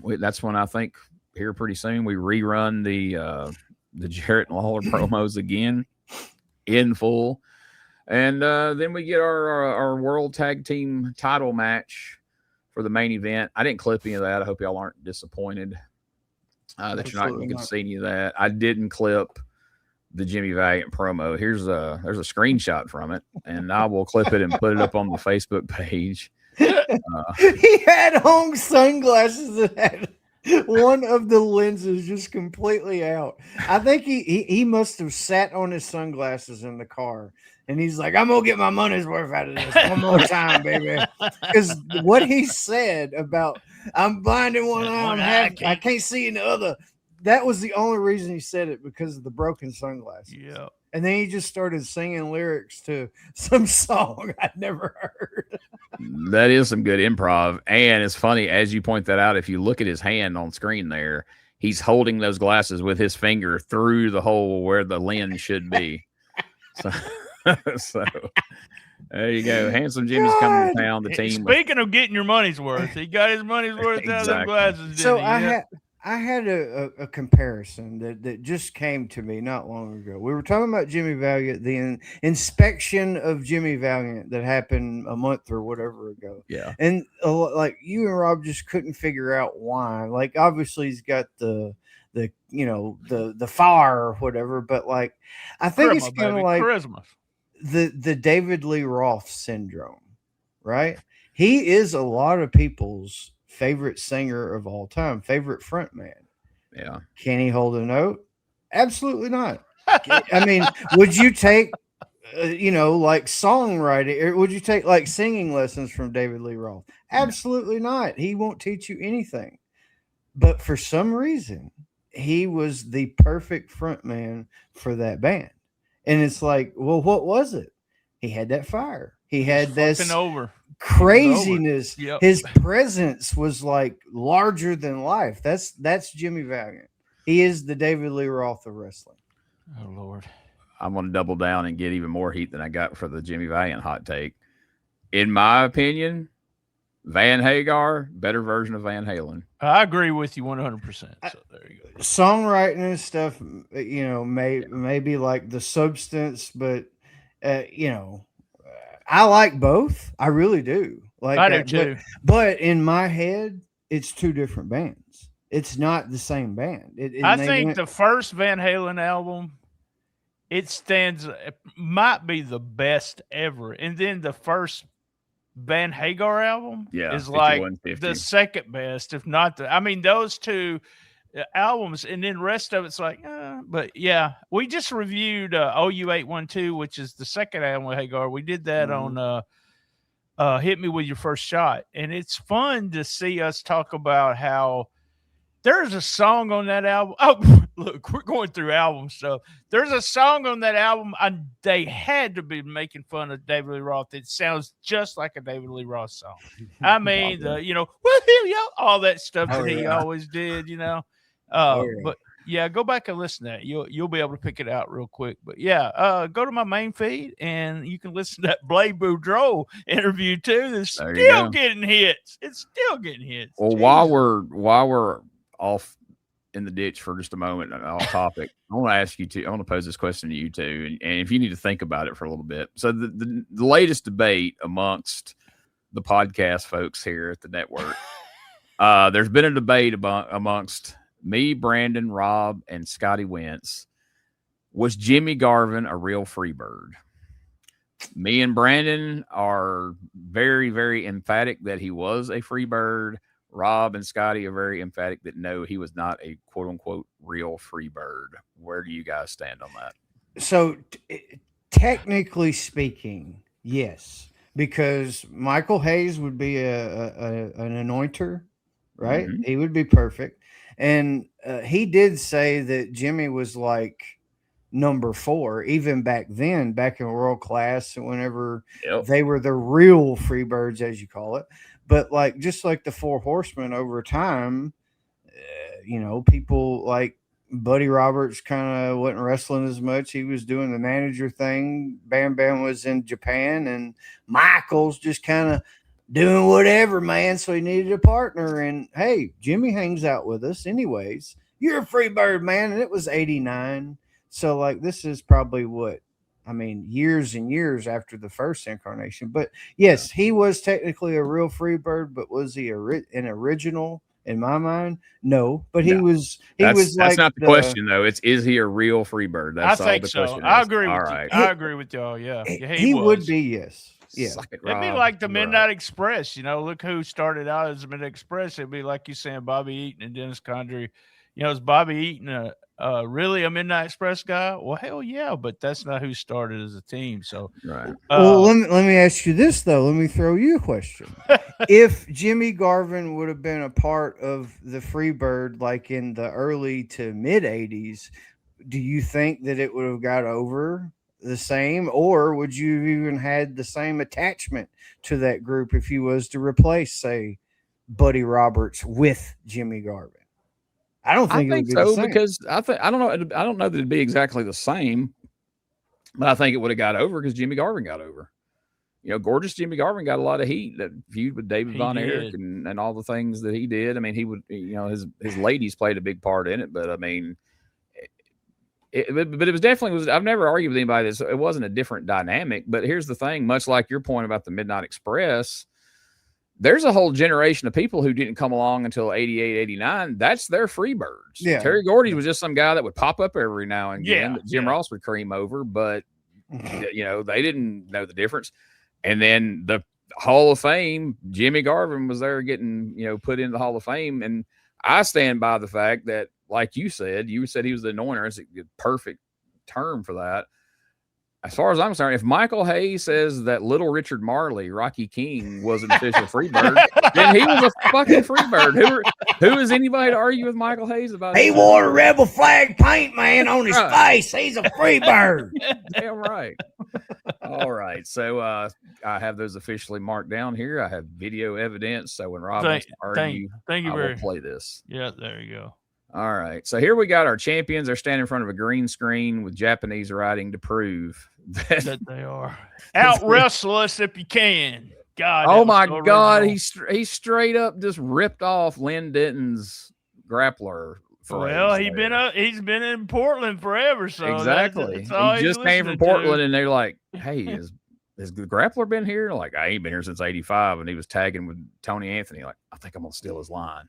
that's when I think here pretty soon we rerun the Jarrett and Lawler promos again in full. And then we get our World Tag Team title match for the main event. I didn't clip any of that. I hope y'all aren't disappointed that you're not going to see any of that. I didn't clip the Jimmy Valiant promo. There's a screenshot from it, and I will clip it and put it up on the Facebook page. He had hung sunglasses and had one of the lenses just completely out. I think he must have sat on his sunglasses in the car, and he's like, "I'm gonna get my money's worth out of this one more time, baby." Because what he said about I'm blind in one eye, I can't see in the other. That was the only reason he said it, because of the broken sunglasses. Yeah. And then he just started singing lyrics to some song I'd never heard. That is some good improv. And it's funny, as you point that out, if you look at his hand on screen there, he's holding those glasses with his finger through the hole where the lens should be. So there you go. Handsome Jimmy's coming to town. The team. Speaking of getting your money's worth, he got his money's worth out of them glasses. So I had a comparison that just came to me not long ago. We were talking about Jimmy Valiant, the inspection of Jimmy Valiant that happened a month or whatever ago. Yeah. And like you and Rob just couldn't figure out why. Like obviously he's got the fire or whatever, but like I think it's kind of like Christmas. The David Lee Roth syndrome, right? He is a lot of people's favorite singer of all time, favorite frontman. Yeah. Can he hold a note? Absolutely not. I mean, would you take, like songwriting, or would you take like singing lessons from David Lee Roth? Absolutely not. He won't teach you anything. But for some reason, he was the perfect frontman for that band. And it's like, well, what was it? He had that fire. He had this craziness. Yep. His presence was like larger than life. That's Jimmy Valiant. He is the David Lee Roth of wrestling. Oh Lord. I'm going to double down and get even more heat than I got for the Jimmy Valiant hot take. In my opinion, Van Hagar, better version of Van Halen. I agree with you 100%. So there you go. Songwriting and stuff, maybe like the substance, but I like both. I really do. Like I do too. But in my head, it's two different bands. It's not the same band. I think the first Van Halen album, it might be the best ever. And then the first Van Hagar album is like the second best, if not those two albums, and then the rest of it's like, but yeah, we just reviewed OU812, which is the second album with Hagar. We did that on Hit Me With Your First Shot, and it's fun to see us talk about how there's a song on that album. Oh, look, we're going through album stuff. There's a song on that album, and they had to be making fun of David Lee Roth. It sounds just like a David Lee Roth song. I mean, all that stuff that he always did, But yeah, go back and listen to that. You'll be able to pick it out real quick. But yeah, go to my main feed and you can listen to that Blade Boudreaux interview too. It's still getting hits. It's still getting hits. Well, while we're off in the ditch for just a moment and off topic, I want to pose this question to you two, and if you need to think about it for a little bit. So the latest debate amongst the podcast folks here at the network, there's been a debate amongst me, Brandon, Rob, and Scotty Wentz. Was Jimmy Garvin a real freebird? Me and Brandon are very, very emphatic that he was a freebird. Rob and Scotty are very emphatic that no, he was not a quote unquote real freebird. Where do you guys stand on that? So technically speaking, yes, because Michael Hayes would be an anointer, right? Mm-hmm. He would be perfect. And he did say that Jimmy was like number 4, even back then, back in World Class, whenever they were the real freebirds, as you call it. But like, just like the 4 Horsemen over time, people like Buddy Roberts kind of wasn't wrestling as much. He was doing the manager thing. Bam Bam was in Japan, and Michael's just kind of doing whatever, man. So he needed a partner. And hey, Jimmy hangs out with us anyways. You're a free bird, man. And it was 89. So like, this is probably years and years after the first incarnation. But yes, he was technically a real free bird, but was he an original in my mind? No, but he was. That's not the question though. Is he a real free bird? That's I think so. I agree with you. I agree with y'all. Yeah, he would be. Yes. Yeah. Suck it, It'd be Rob. like the You're Midnight right. Express. Look who started out as the Midnight Express. It'd be like you saying Bobby Eaton and Dennis Condrey. Is Bobby Eaton really a Midnight Express guy? Well, hell yeah, but that's not who started as a team. So, Right. Well, let me ask you this though. Let me throw you a question. If Jimmy Garvin would have been a part of the Freebird like in the early to mid 80s, do you think that it would have got over the same, or would you have even had the same attachment to that group if you was to replace, say, Buddy Roberts with Jimmy Garvin? I don't think it would be so the same. because I don't know that it'd be exactly the same, but I think it would have got over because Jimmy Garvin got over. Gorgeous Jimmy Garvin got a lot of heat, that feud with David Von Erich and all the things that he did. I mean, he would, his ladies played a big part in it, but I mean, but it was definitely I've never argued with anybody that it wasn't a different dynamic. But here's the thing, much like your point about the Midnight Express, there's a whole generation of people who didn't come along until 88, 89. That's their Freebirds. Yeah. Terry Gordy was just some guy that would pop up every now and again that Jim Ross would cream over, but they didn't know the difference. And then the Hall of Fame, Jimmy Garvin was there getting, put into the Hall of Fame. And I stand by the fact that, like you said he was the anointer. It's a perfect term for that. As far as I'm concerned, if Michael Hayes says that Little Richard Marley, Rocky King, was an official Freebird, then he was a fucking Freebird. Who is anybody to argue with Michael Hayes about? He wore a rebel flag paint, man, on his face. He's a Freebird. Damn right. All right. So I have those officially marked down here. I have video evidence. So when Rob wants to argue, I will play this. Yeah, there you go. All right. So here we got our champions. They're standing in front of a green screen with Japanese writing to prove that they are. Out wrestle us if you can. God. Oh my God. He straight up just ripped off Lynn Denton's grappler. Well, he's been in Portland forever. So exactly. He just came from Portland and they're like, hey, has the grappler been here? Like, I ain't been here since 85. And he was tagging with Tony Anthony. Like, I think I'm going to steal his line.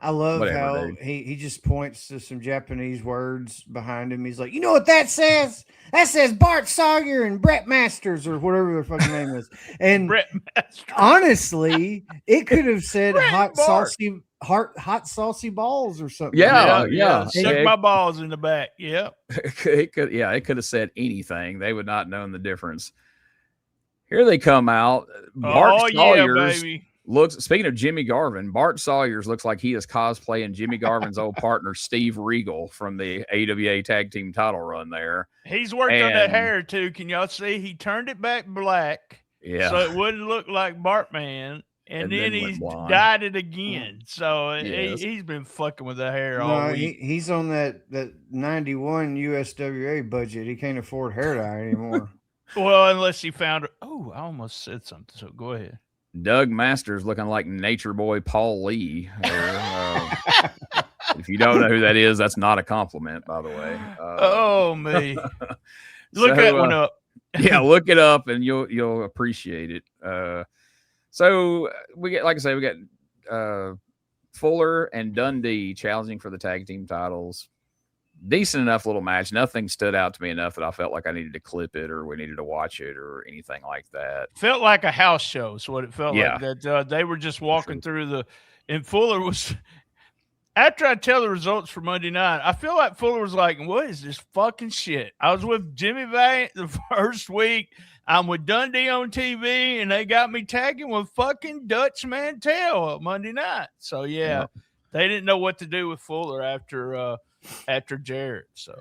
I love how he just points to some Japanese words behind him. He's like, you know what that says? That says Bart Sawyer and Brett Masters or whatever their fucking name is. And Brett Masters. Honestly, it could have said hot saucy balls or something. Yeah. Stuck my balls in the back. Yeah. It could have said anything. They would not known the difference. Here they come out. Bart Sawyers. Baby. Speaking of Jimmy Garvin, Bart Sawyers looks like he is cosplaying Jimmy Garvin's old partner, Steve Regal, from the AWA tag team title run there. He's worked on that hair too. Can y'all see? He turned it back black. Yeah. So it wouldn't look like Bartman. And then he's dyed it again. So he's been fucking with the hair all week. He's on that 91 USWA budget. He can't afford hair dye anymore. Well, unless he found – oh, I almost said something. So go ahead. Doug Masters looking like Nature Boy Paul Lee. If you don't know who that is, that's not a compliment, by the way. Me. Look that one up. Yeah, look it up and you'll appreciate it. So we get, like I say, we got Fuller and Dundee challenging for the tag team titles. Decent enough little match. Nothing stood out to me enough that I felt like I needed to clip it or we needed to watch it or anything like that. Felt like a house show is what it felt like. That they were just walking through and Fuller was, after I tell the results for Monday night, I feel like Fuller was like, what is this fucking shit? I was with Jimmy Valiant the first week. I'm with Dundee on TV, and they got me tagging with fucking Dutch Mantel Monday night. So, they didn't know what to do with Fuller after Jarrett. So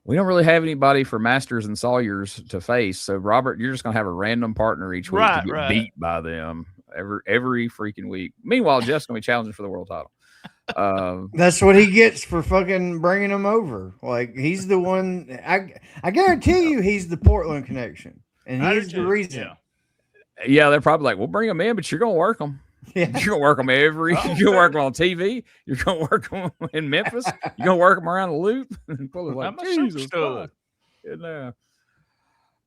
we don't really have anybody for Masters and Sawyers to face. So, Robert, you're just going to have a random partner each week to get beat by them every freaking week. Meanwhile, Jeff's going to be challenging for the world title. That's what he gets for fucking bringing him over. Like, he's the one. I guarantee you he's the Portland connection. And he's the reason. Yeah, they're probably like, we'll bring them in, but you're going to work them. Yeah. You're going to work them you're going to work them on TV. You're going to work them in Memphis. You're going to work them around the loop. Like, Jesus Christ.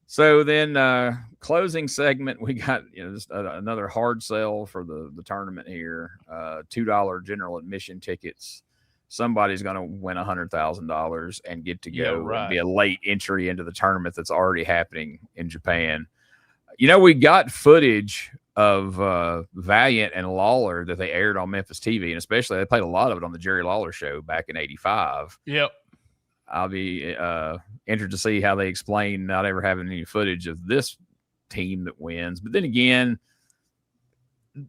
So then closing segment, we got just another hard sell for the tournament here. $2 general admission tickets. Somebody's going to win $100,000 and get to go and be a late entry into the tournament that's already happening in Japan. You know, we got footage of Valiant and Lawler that they aired on Memphis TV, and especially they played a lot of it on the Jerry Lawler show back in '85. Yep. I'll be interested to see how they explain not ever having any footage of this team that wins. But then again,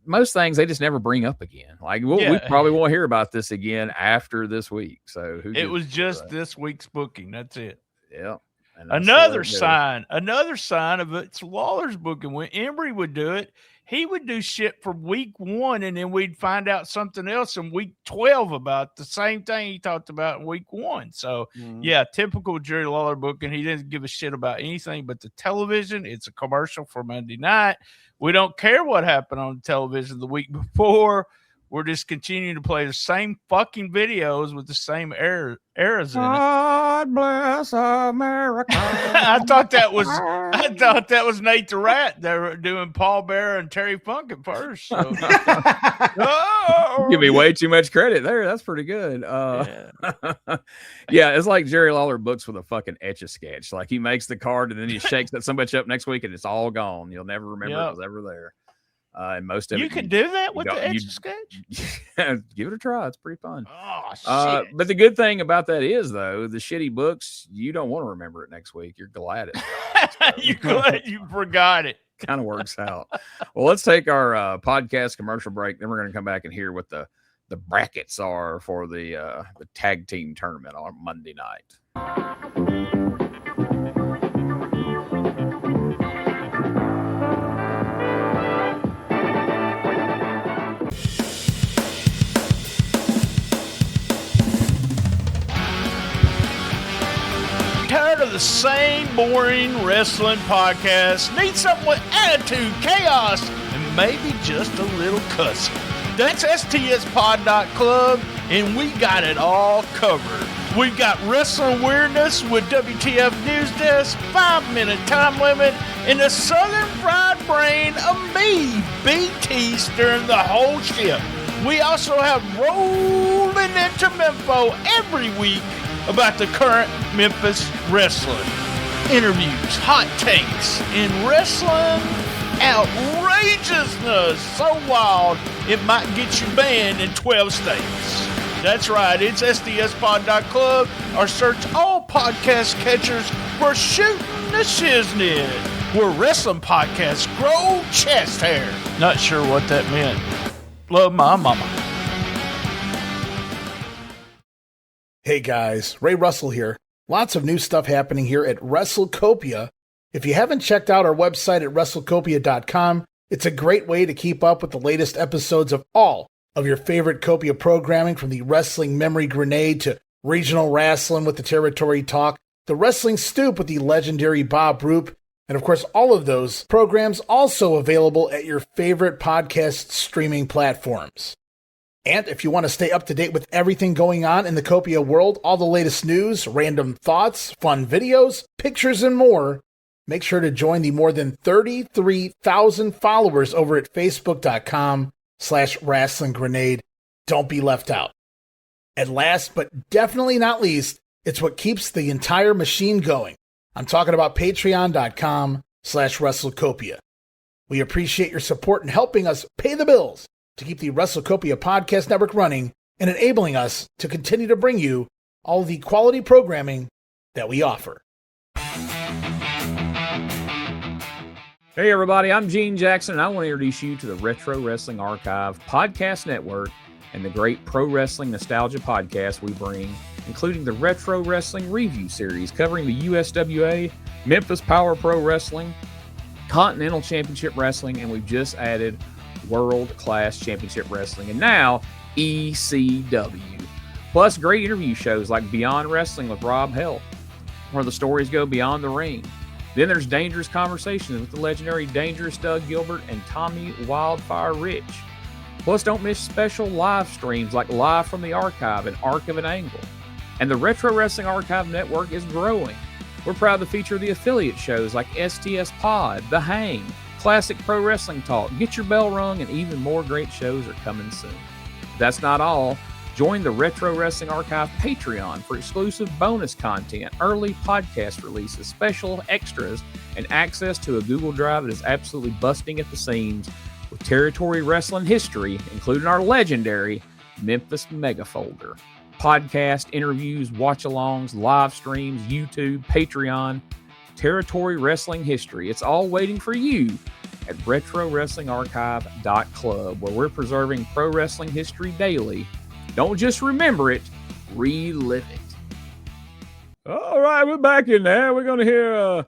most things they just never bring up again. Like we probably won't hear about this again after this week. So it was just this week's booking. That's it. Yeah. Another sign of it's Lawler's booking. When Embry would do it, he would do shit for week 1, and then we'd find out something else in week 12 about the same thing he talked about in week 1. So, yeah, typical Jerry Lawler booking. He didn't give a shit about anything but the television. It's a commercial for Monday night. We don't care what happened on television the week before. We're just continuing to play the same fucking videos with the same eras in it. God bless America. I thought that was Nate the Rat. They were doing Paul Bearer and Terry Funk at first. So. Give me way too much credit there. That's pretty good. Yeah, it's like Jerry Lawler books with a fucking Etch-a-Sketch. Like he makes the card and then he shakes that so much up next week and it's all gone. You'll never remember it was ever there. And most of you it, can do that with the Etch-a-Sketch? Give it a try. It's pretty fun. Oh, shit. But the good thing about that is, though, the shitty books, you don't want to remember it next week. You're glad it's You're glad you forgot it. Kind of works out. Well, let's take our podcast commercial break. Then we're going to come back and hear what the brackets are for the tag team tournament on Monday night. Tired of the same boring wrestling podcast? Need something with attitude, chaos, and maybe just a little cussing? That's stspod.club, and we got it all covered. We've got wrestling weirdness with WTF News Desk, 5-minute time limit, and the Southern fried brain of me, BT, steering the whole ship. We also have rolling into Memphis every week about the current Memphis wrestling. Interviews, hot takes, and wrestling outrageousness so wild it might get you banned in 12 states. That's right, it's sdspod.club or search all podcast catchers for Shooting the Shiznit, where wrestling podcasts grow chest hair. Not sure what that meant. Love my mama. Hey guys, Ray Russell here. Lots of new stuff happening here at WrestleCopia. If you haven't checked out our website at WrestleCopia.com, it's a great way to keep up with the latest episodes of all of your favorite Copia programming, from the Wrestling Memory Grenade to Regional Wrestling with the Territory Talk, the Wrestling Stoop with the legendary Bob Roop, and of course all of those programs also available at your favorite podcast streaming platforms. And if you want to stay up to date with everything going on in the Copia world, all the latest news, random thoughts, fun videos, pictures, and more, make sure to join the more than 33,000 followers over at Facebook.com/Wrestling Grenade. Don't be left out. And last but definitely not least, it's what keeps the entire machine going. I'm talking about Patreon.com/WrestleCopia. We appreciate your support in helping us pay the bills to keep the WrestleCopia podcast network running and enabling us to continue to bring you all the quality programming that we offer. Hey everybody, I'm Gene Jackson, and I want to introduce you to the Retro Wrestling Archive Podcast Network and the great pro wrestling nostalgia podcast we bring, including the Retro Wrestling Review Series covering the USWA, Memphis Power Pro Wrestling, Continental Championship Wrestling, and we've just added World Class Championship Wrestling, and now ECW. Plus great interview shows like Beyond Wrestling with Rob Held, where the stories go beyond the ring. Then there's Dangerous Conversations with the legendary Dangerous Doug Gilbert and Tommy Wildfire Rich. Plus don't miss special live streams like Live from the Archive and Arc of an Angle. And the Retro Wrestling Archive Network is growing. We're proud to feature the affiliate shows like STS Pod, The Hang, Classic Pro Wrestling Talk, Get Your Bell Rung, and even more great shows are coming soon. That's not all. Join the Retro Wrestling Archive Patreon for exclusive bonus content, early podcast releases, special extras, and access to a Google Drive that is absolutely busting at the seams with territory wrestling history, including our legendary Memphis Mega Folder. Podcast, interviews, watch-alongs, live streams, YouTube, Patreon, territory wrestling history. It's all waiting for you at RetroWrestlingArchive.club, where we're preserving pro wrestling history daily. Don't just remember it, relive it. All right, we're back in there. We're going to hear,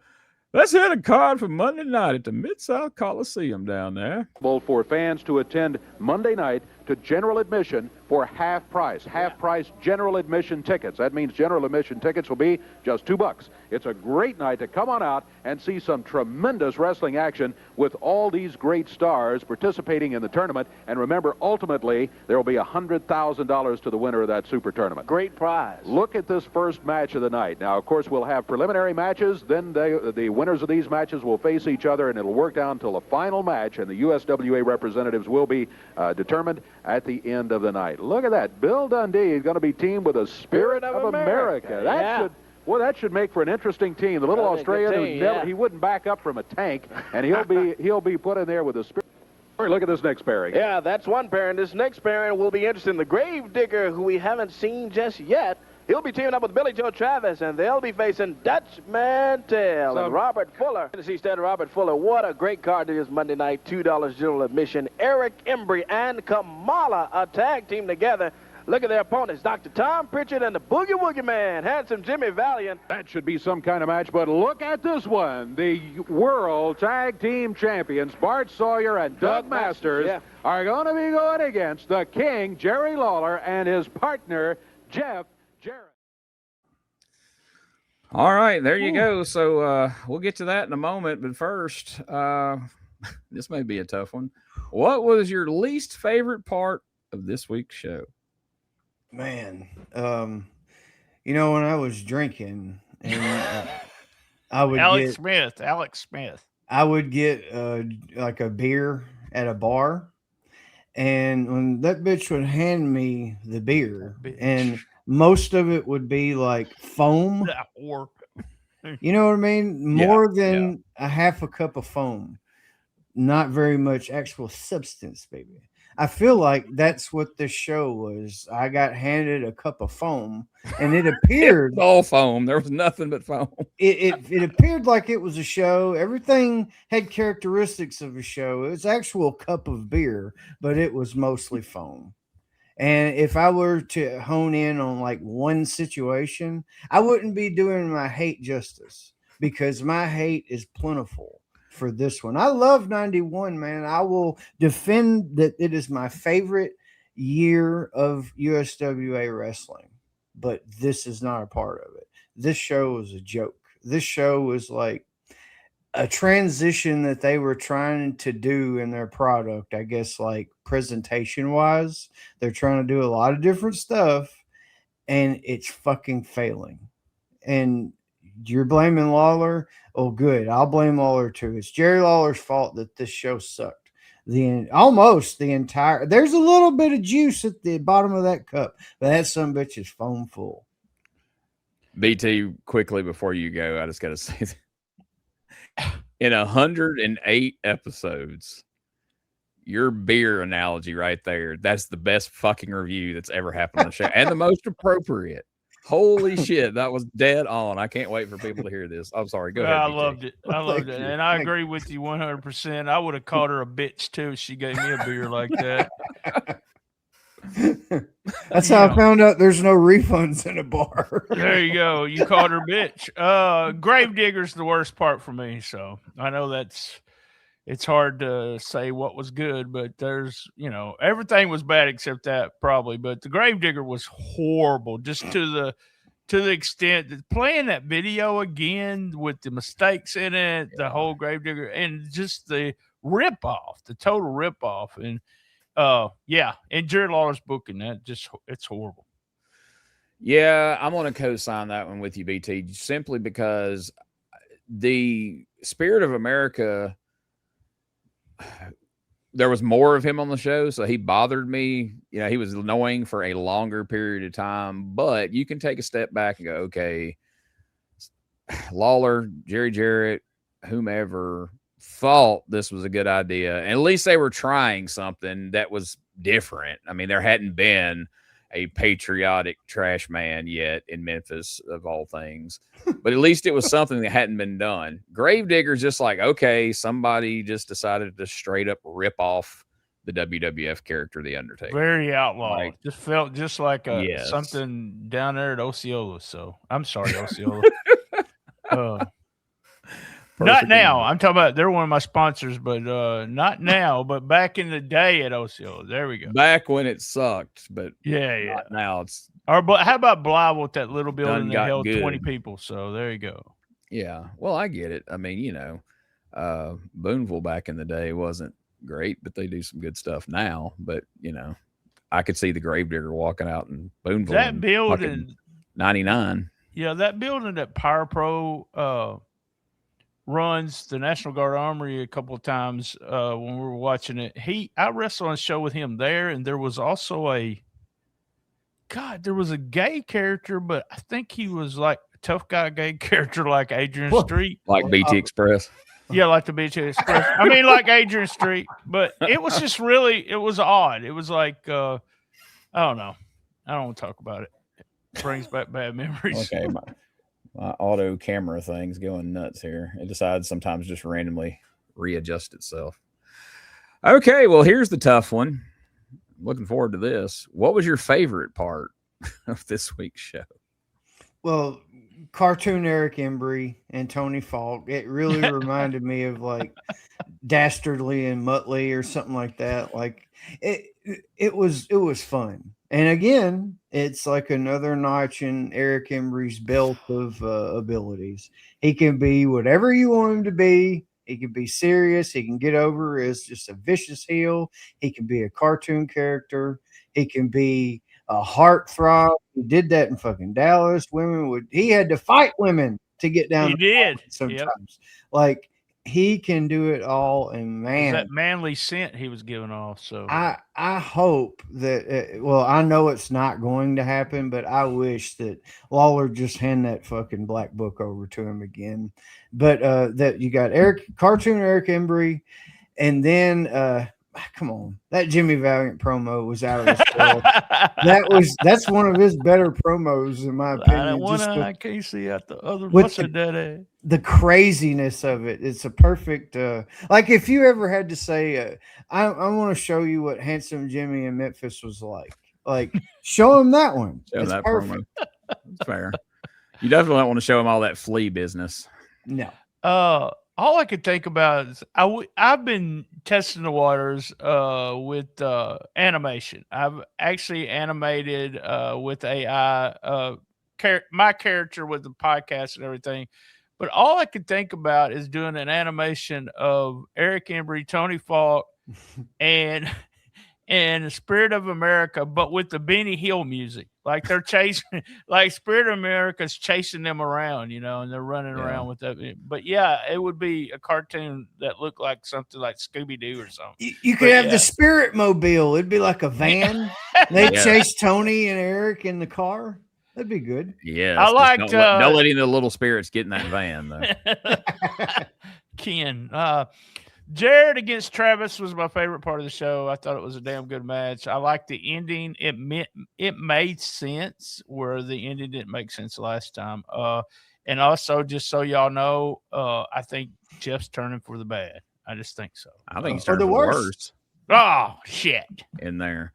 let's hear the card for Monday night at the Mid-South Coliseum down there. For fans to attend Monday night to general admission for half price general admission tickets. That means general admission tickets will be just $2. It's a great night to come on out and see some tremendous wrestling action with all these great stars participating in the tournament. And remember, ultimately, there will be $100,000 to the winner of that super tournament. Great prize. Look at this first match of the night. Now, of course, we'll have preliminary matches. Then the winners of these matches will face each other, and it'll work down until the final match, and the USWA representatives will be determined at the end of the night. Look at that. Bill Dundee is going to be teamed with the Spirit of America. That should make for an interesting team. The little Australian he wouldn't back up from a tank, and he'll be put in there with the Spirit. Look at this next pairing. Yeah, that's one pairing. This next pairing will be interesting. The Gravedigger, who we haven't seen just yet, he'll be teaming up with Billy Joe Travis, and they'll be facing Dutch Mantel and Robert Fuller. Tennessee State Robert Fuller. What a great card it is Monday night. $2 general admission. Eric Embry and Kamala, a tag team together. Look at their opponents, Dr. Tom Pritchard and the Boogie Woogie Man, Handsome Jimmy Valiant. That should be some kind of match, but look at this one. The World Tag Team Champions, Bart Sawyer and Doug Masters, are going to be going against the King, Jerry Lawler, and his partner, Jeff Jarrett. All right, there you go. So we'll get to that in a moment, but first, this may be a tough one. What was your least favorite part of this week's show? Man, you know, when I was drinking, and I would Alex Smith. I would get like a beer at a bar, and when that bitch would hand me the beer, and most of it would be like foam. You know what I mean? More than a half a cup of foam. Not very much actual substance, baby. I feel like that's what this show was. I got handed a cup of foam, and it appeared all foam. There was nothing but foam. It appeared like it was a show. Everything had characteristics of a show. It was actual cup of beer, but it was mostly foam. And if I were to hone in on like one situation, I wouldn't be doing my hate justice, because my hate is plentiful for this one. I love 91, man. I will defend that it is my favorite year of USWA wrestling, but this is not a part of it. This show was a joke. This show was like a transition that they were trying to do in their product, I guess, like presentation wise. They're trying to do a lot of different stuff, and it's fucking failing. And you're blaming Lawler. Oh, good. I'll blame Lawler too. It's Jerry Lawler's fault that this show sucked. Almost the entire. There's a little bit of juice at the bottom of that cup, but that son of a bitch is foam full. BT, quickly before you go, I just got to say that in 108 episodes, your beer analogy right there, that's the best fucking review that's ever happened on the show, and the most appropriate. Holy shit, that was dead on. I can't wait for people to hear this. I'm sorry. Go ahead. I loved it. I loved it. And I agree with you 100%. I would have called her a bitch too if she gave me a beer like that. That's how I found out there's no refunds in a bar. There you go. You called her bitch. Gravedigger's the worst part for me. So I know it's hard to say what was good, but there's, everything was bad except that probably. But the Gravedigger was horrible, just to the extent that playing that video again with the mistakes in it, the whole Gravedigger, and just the ripoff, the total ripoff. And and Jerry Lawler's booking that, it's horrible. Yeah, I'm going to co-sign that one with you, BT, simply because the Spirit of America, there was more of him on the show, so he bothered me. You know, he was annoying for a longer period of time, but you can take a step back and go, okay, Lawler, Jerry Jarrett, whomever thought this was a good idea. And at least they were trying something that was different. I mean, there hadn't been a patriotic trash man yet in Memphis, of all things, but at least it was something that hadn't been done. Gravedigger's just like, okay, somebody just decided to straight up rip off the WWF character, The Undertaker. Very outlaw. Like, just felt just like yes. something down there at Osceola. So I'm sorry, Osceola. Not now. I'm talking about they're one of my sponsors, but not now. But back in the day at Osceola, there we go. Back when it sucked, but yeah. not now it's. Or but how about Blythe with that little building that got held good. 20 people? So there you go. Yeah, well, I get it. I mean, you know, Boonville back in the day wasn't great, but they do some good stuff now. But you know, I could see the Gravedigger walking out in Boonville. That building, 99. Yeah, that building that Power Pro runs the National Guard Armory a couple of times when we were watching it. I wrestled on a show with him there, and there was also there was a gay character, but I think he was like a tough guy gay character like Adrian Street. Like BT Express. Yeah, like the BT Express. I mean, like Adrian Street. But it was just it was odd. It was like, I don't know. I don't want to talk about it. It brings back bad memories. Okay, my auto camera thing's going nuts here. It decides sometimes just randomly readjust itself. Okay, well, here's the tough one. Looking forward to this. What was your favorite part of this week's show? Well, cartoon Eric Embry and Tony Falk. It really reminded me of like Dastardly and Muttley or something like that. Like it was fun. And again, it's like another notch in Eric Embry's belt of abilities. He can be whatever you want him to be. He can be serious. He can get over as just a vicious heel. He can be a cartoon character. He can be a heartthrob. He did that in fucking Dallas. He had to fight women to get down. He did sometimes. Yep. Like he can do it all, and man, that manly scent he was giving off. So I hope that. Well, I know it's not going to happen, but I wish that Lawler just hand that fucking black book over to him again. But that you got cartoon Eric Embry, and then come on, that Jimmy Valiant promo was out of this world. That's one of his better promos in my opinion. I can't see out the other. What's that? The craziness of it. It's a perfect. Like if you ever had to say, I want to show you what Handsome Jimmy in Memphis was like. Like show him that one. Show that promo. That's fair. You definitely don't want to show him all that flea business. No. All I could think about is I've been testing the waters with animation. I've actually animated with AI my character with the podcast and everything. But all I could think about is doing an animation of Eric Embry, Tony Falk, and Spirit of America, but with the Benny Hill music. Like they're chasing, like Spirit of America's chasing them around, you know, and they're running around with that. But yeah, it would be a cartoon that looked like something like Scooby-Doo or something. You could have the Spirit Mobile. It'd be like a van. They'd chase Tony and Eric in the car. That'd be good. Yeah. I liked don't let any of the little spirits get in that van though. Ken. Jarrett against Travis was my favorite part of the show. I thought it was a damn good match. I liked the ending. It made sense where the ending didn't make sense last time. And also, just so y'all know, I think Jeff's turning for the bad. I just think so. I think he's turning for the worst. Oh, shit. In there.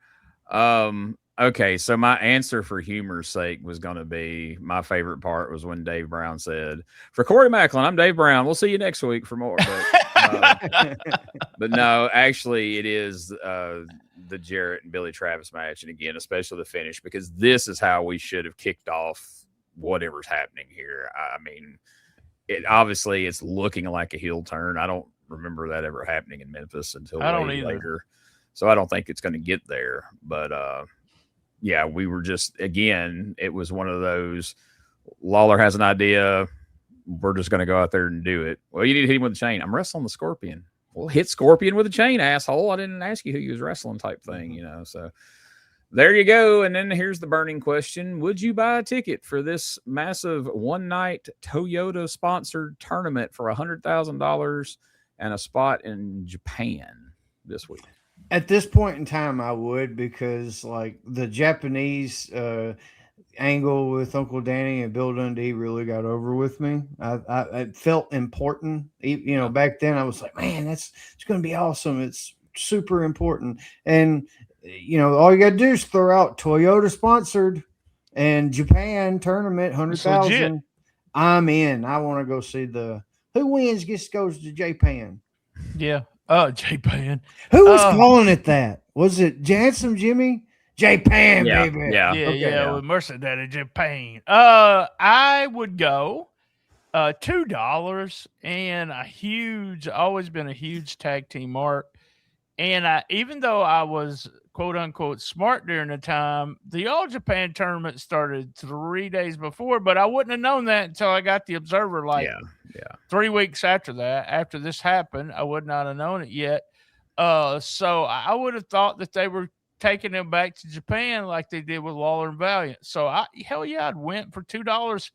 Okay, so my answer for humor's sake was going to be my favorite part was when Dave Brown said, for Corey Maclin, I'm Dave Brown. We'll see you next week for more. But no, actually, it is the Jarrett and Billy Travis match. And again, especially the finish, because this is how we should have kicked off whatever's happening here. I mean, obviously it's looking like a heel turn. I don't remember that ever happening in Memphis until way later. So I don't think it's going to get there. But yeah, we were just, again, it was one of those, Lawler has an idea. We're just going to go out there and do it. Well, you need to hit him with the chain. I'm wrestling the Scorpion. well, hit Scorpion with a chain, asshole. I didn't ask you who you was wrestling type thing, you know. So there you go. And then here's the burning question. Would you buy a ticket for this massive one-night Toyota-sponsored tournament for $100,000 and a spot in Japan this week? At this point in time, I would, because like the Japanese angle with Uncle Danny and Bill Dundee really got over with me. I felt important. You know, back then I was like, man, it's going to be awesome. It's super important. And, you know, all you got to do is throw out Toyota sponsored and Japan tournament, 100,000. I'm in. I want to go see who wins goes to Japan. Yeah. Japan. Who was calling it that? Was it Jansen Jimmy? Japan, baby. Yeah. With Mercer Daddy, Japan. I would go $2 and always been a huge tag team mark. And even though I was quote unquote smart during the time, the All Japan tournament started 3 days before, but I wouldn't have known that until I got the Observer 3 weeks after that. After this happened, I would not have known it yet. So I would have thought that they were taking them back to Japan like they did with Lawler and Valiant. So I'd went for $2.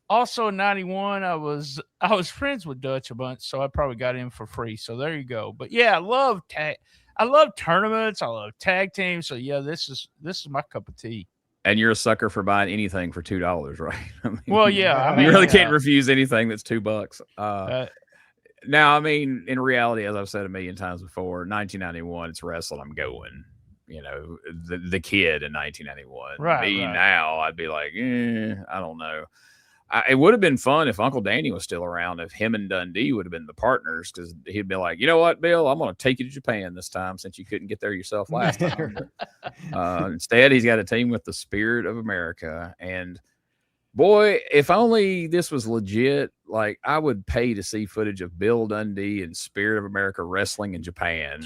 Also in 91, I was friends with Dutch a bunch, so I probably got in for free. So there you go. But yeah, I love tournaments. I love tag teams. So yeah, this is my cup of tea. And you're a sucker for buying anything for $2, right? I mean, well, yeah. I mean, you really can't refuse anything that's $2. Now, I mean, in reality, as I've said a million times before, 1991, it's wrestling. I'm going. You know, the kid in 1991. Right. Now, I'd be like, I don't know. It would have been fun if Uncle Danny was still around, if him and Dundee would have been the partners, because he'd be like, you know what, Bill, I'm going to take you to Japan this time since you couldn't get there yourself last time. Instead, he's got a team with the Spirit of America. And boy, if only this was legit, like I would pay to see footage of Bill Dundee and Spirit of America wrestling in Japan.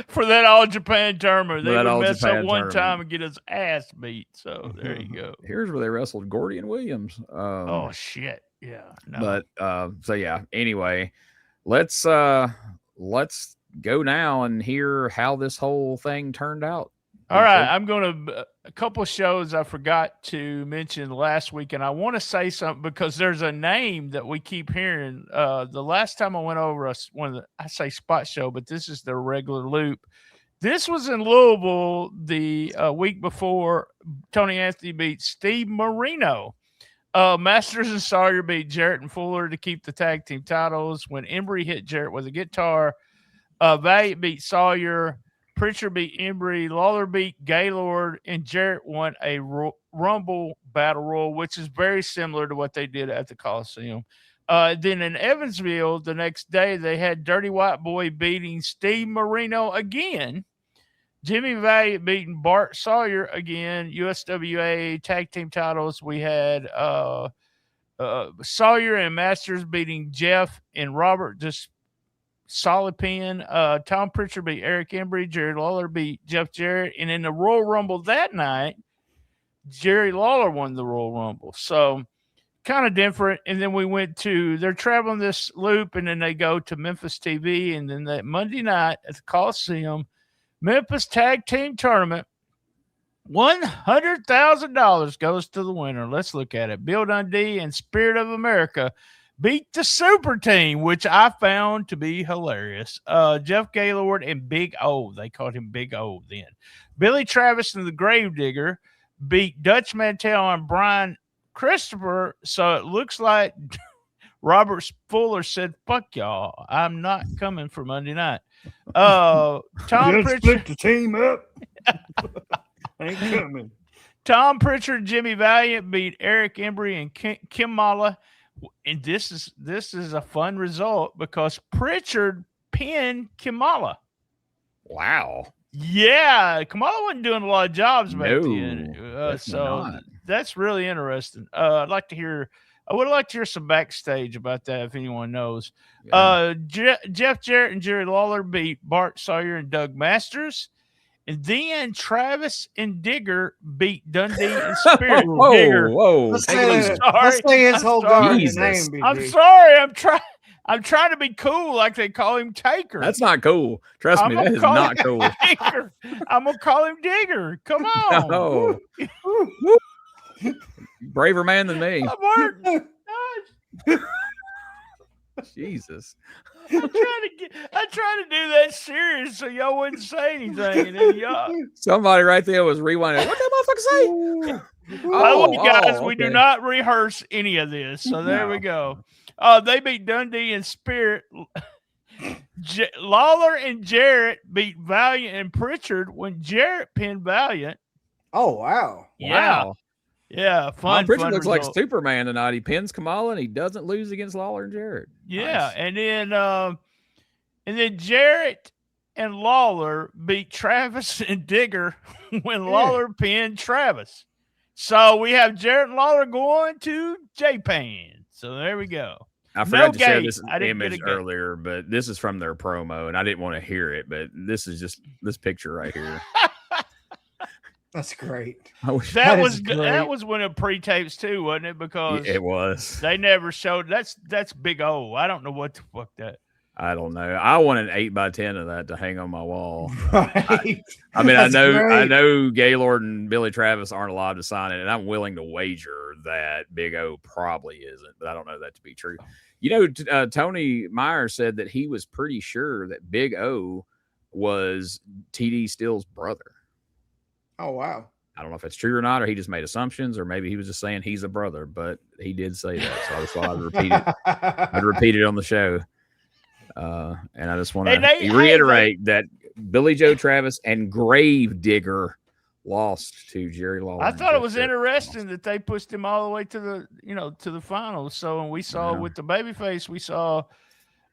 For that All Japan tournament. They would mess up one time and get his ass beat. So there you go. Here's where they wrestled Gordy and Williams. Oh, shit. Yeah. No. But so yeah, anyway, let's go now and hear how this whole thing turned out. All right, I'm going to a couple of shows I forgot to mention last week, and I want to say something because there's a name that we keep hearing. The last time I went over I say spot show, but this is the regular loop. This was in Louisville the week before Tony Anthony beat Steve Marino. Masters and Sawyer beat Jarrett and Fuller to keep the tag team titles. When Embry hit Jarrett with a guitar, Valiant beat Sawyer. Pritchard beat Embry, Lawler beat Gaylord, and Jarrett won a Rumble Battle Royal, which is very similar to what they did at the Coliseum. Then in Evansville, the next day, they had Dirty White Boy beating Steve Marino again. Jimmy Valiant beating Bart Sawyer again. USWA tag team titles. We had Sawyer and Masters beating Jeff and Robert, just solid pin. Tom Pritchard beat Eric Embry. Jerry Lawler beat Jeff Jarrett. And in the Royal Rumble that night, Jerry Lawler won the Royal Rumble. So kind of different. And then they're traveling this loop, and then they go to Memphis TV. And then that Monday night at the Coliseum, Memphis Tag Team Tournament, $100,000 goes to the winner. Let's look at it. Bill Dundee and Spirit of America beat the Super Team, which I found to be hilarious. Jeff Gaylord and Big O. They called him Big O then. Billy Travis and the Gravedigger beat Dutch Mantell and Brian Christopher. So it looks like Robert Fuller said, fuck y'all. I'm not coming for Monday night. Tom Pritchard split the team up. Ain't coming. Tom Pritchard and Jimmy Valiant beat Eric Embry and Kamala. And this is a fun result because Pritchard pinned Kamala. Wow. Yeah, Kamala wasn't doing a lot of jobs back then. That's really interesting. I would like to hear some backstage about that if anyone knows. Yeah. Jeff Jarrett and Jerry Lawler beat Bart Sawyer and Doug Masters. And then Travis and Digger beat Dundee and Spirit. Digger. Whoa. Let's say his whole name. I'm sorry. I'm trying to be cool, like they call him Taker. That's not cool. Trust me, that is not cool. Digger. I'm gonna call him Digger. Come on. No. Braver man than me. Jesus. I tried to do that serious so y'all wouldn't say anything. And then y'all... Somebody right there was rewinding. What that motherfucker say? By the way, guys, we do not rehearse any of this. So there we go. They beat Dundee and Spirit. Lawler and Jarrett beat Valiant and Pritchard when Jarrett pinned Valiant. Oh, wow. Yeah. Yeah, fun. Pritchard fun looks result. like Superman tonight. He pins Kamala and he doesn't lose against Lawler and Jarrett. Yeah, Nice. and then Jarrett and Lawler beat Travis and Digger when Lawler pinned Travis. So we have Jarrett and Lawler going to Japan. So there we go. I forgot to share gate. this I didn't get image a gate. earlier, but this is from their promo, and I didn't want to hear it, but this is just this picture right here. That's great. That was one of pre-tapes too, wasn't it? Because it was. They never showed. That's Big O. I don't know what the fuck that. I don't know. I want an 8x10 of that to hang on my wall. Right. I mean, That's I great. know Gaylord and Billy Travis aren't allowed to sign it, and I'm willing to wager that Big O probably isn't, but I don't know that to be true. You know, Tony Meyer said that he was pretty sure that Big O was TD Steele's brother. Oh, wow. I don't know if that's true or not, or he just made assumptions, or maybe he was just saying he's a brother, but he did say that. So I just thought I'd repeat it on the show. And I just want to reiterate that Billy Joe Travis and Gravedigger lost to Jerry Lawler. I thought it was interesting that they pushed him all the way to the finals. So when we saw with the babyface, we saw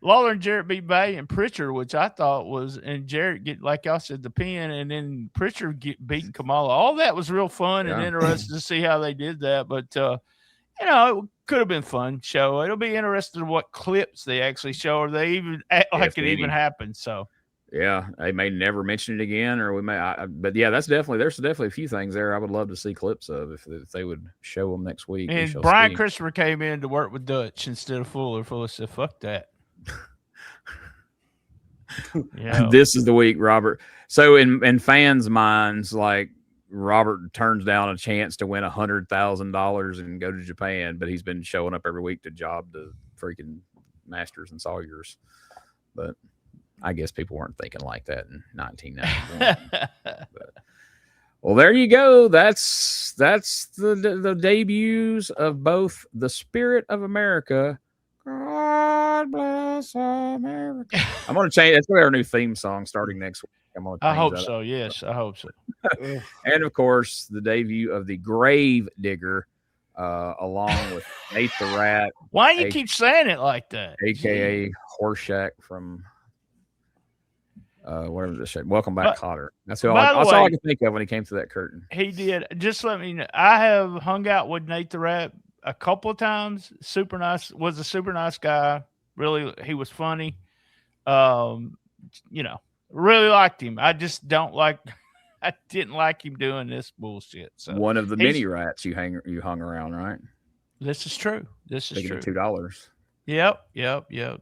Lawler and Jarrett beat Valiant and Pritchard, which I thought was, and Jarrett get, like y'all said, the pin, and then Pritchard beating Kamala. All that was real fun and interesting to see how they did that. But it could have been fun show. It'll be interesting what clips they actually show, or they even act like it even happened. So yeah, they may never mention it again, or we may. But yeah, there's definitely a few things there I would love to see clips of if they would show them next week. And Brian Christopher came in to work with Dutch instead of Fuller. Fuller said, "Fuck that." Yeah. This is the week, Robert. So in fans' minds, like, Robert turns down a chance to win $100,000 and go to Japan, but he's been showing up every week to job the freaking Masters and Sawyers. But I guess people weren't thinking like that in 1991. Well, there you go. That's the debuts of both the Spirit of America. God bless America. I'm going to change. That's our new theme song starting next week. I hope so. Yes, I hope so. And of course, the debut of the Gravedigger, along with Nate the Rat. Why you keep saying it like that? AKA Horseshack from whatever the shit. Welcome back, Cotter. That's all I can think of when he came through that curtain. He did. Just let me know. I have hung out with Nate the Rat a couple of times. Super nice. Was a super nice guy. Really, he was funny. Really liked him. I just don't like. I didn't like him doing this bullshit. So one of the many rats you hung around, right? This is true. This is true. $2. Yep.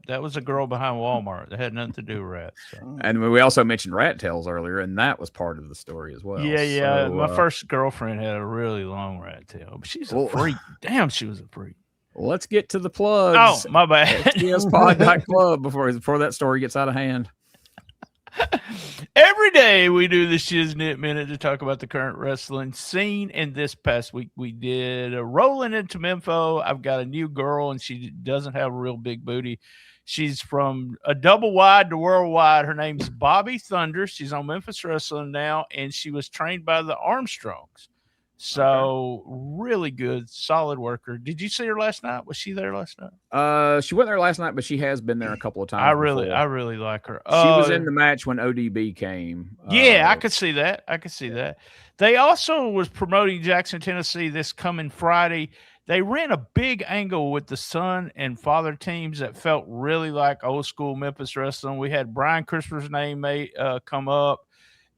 That was a girl behind Walmart. That had nothing to do with rats. So. And we also mentioned rat tails earlier, and that was part of the story as well. Yeah. So, my first girlfriend had a really long rat tail, but she's a freak. Damn, she was a freak. Well, let's get to the plugs. Oh, my bad. XPSPod.club before that story gets out of hand. Every day we do the Shiznit Minute to talk about the current wrestling scene. And this past week we did a rolling into Memphis. I've got a new girl and she doesn't have a real big booty. She's from a double wide to worldwide. Her name's Bobby Thunder. She's on Memphis Wrestling now, and she was trained by the Armstrongs. So really good, solid worker. Did you see her last night? Was she there last night? She wasn't there last night, but she has been there a couple of times. I really like her. She was in the match when ODB came. Yeah, I could see that. They also was promoting Jackson, Tennessee this coming Friday. They ran a big angle with the son and father teams that felt really like old school Memphis wrestling. We had Brian Christopher's name come up.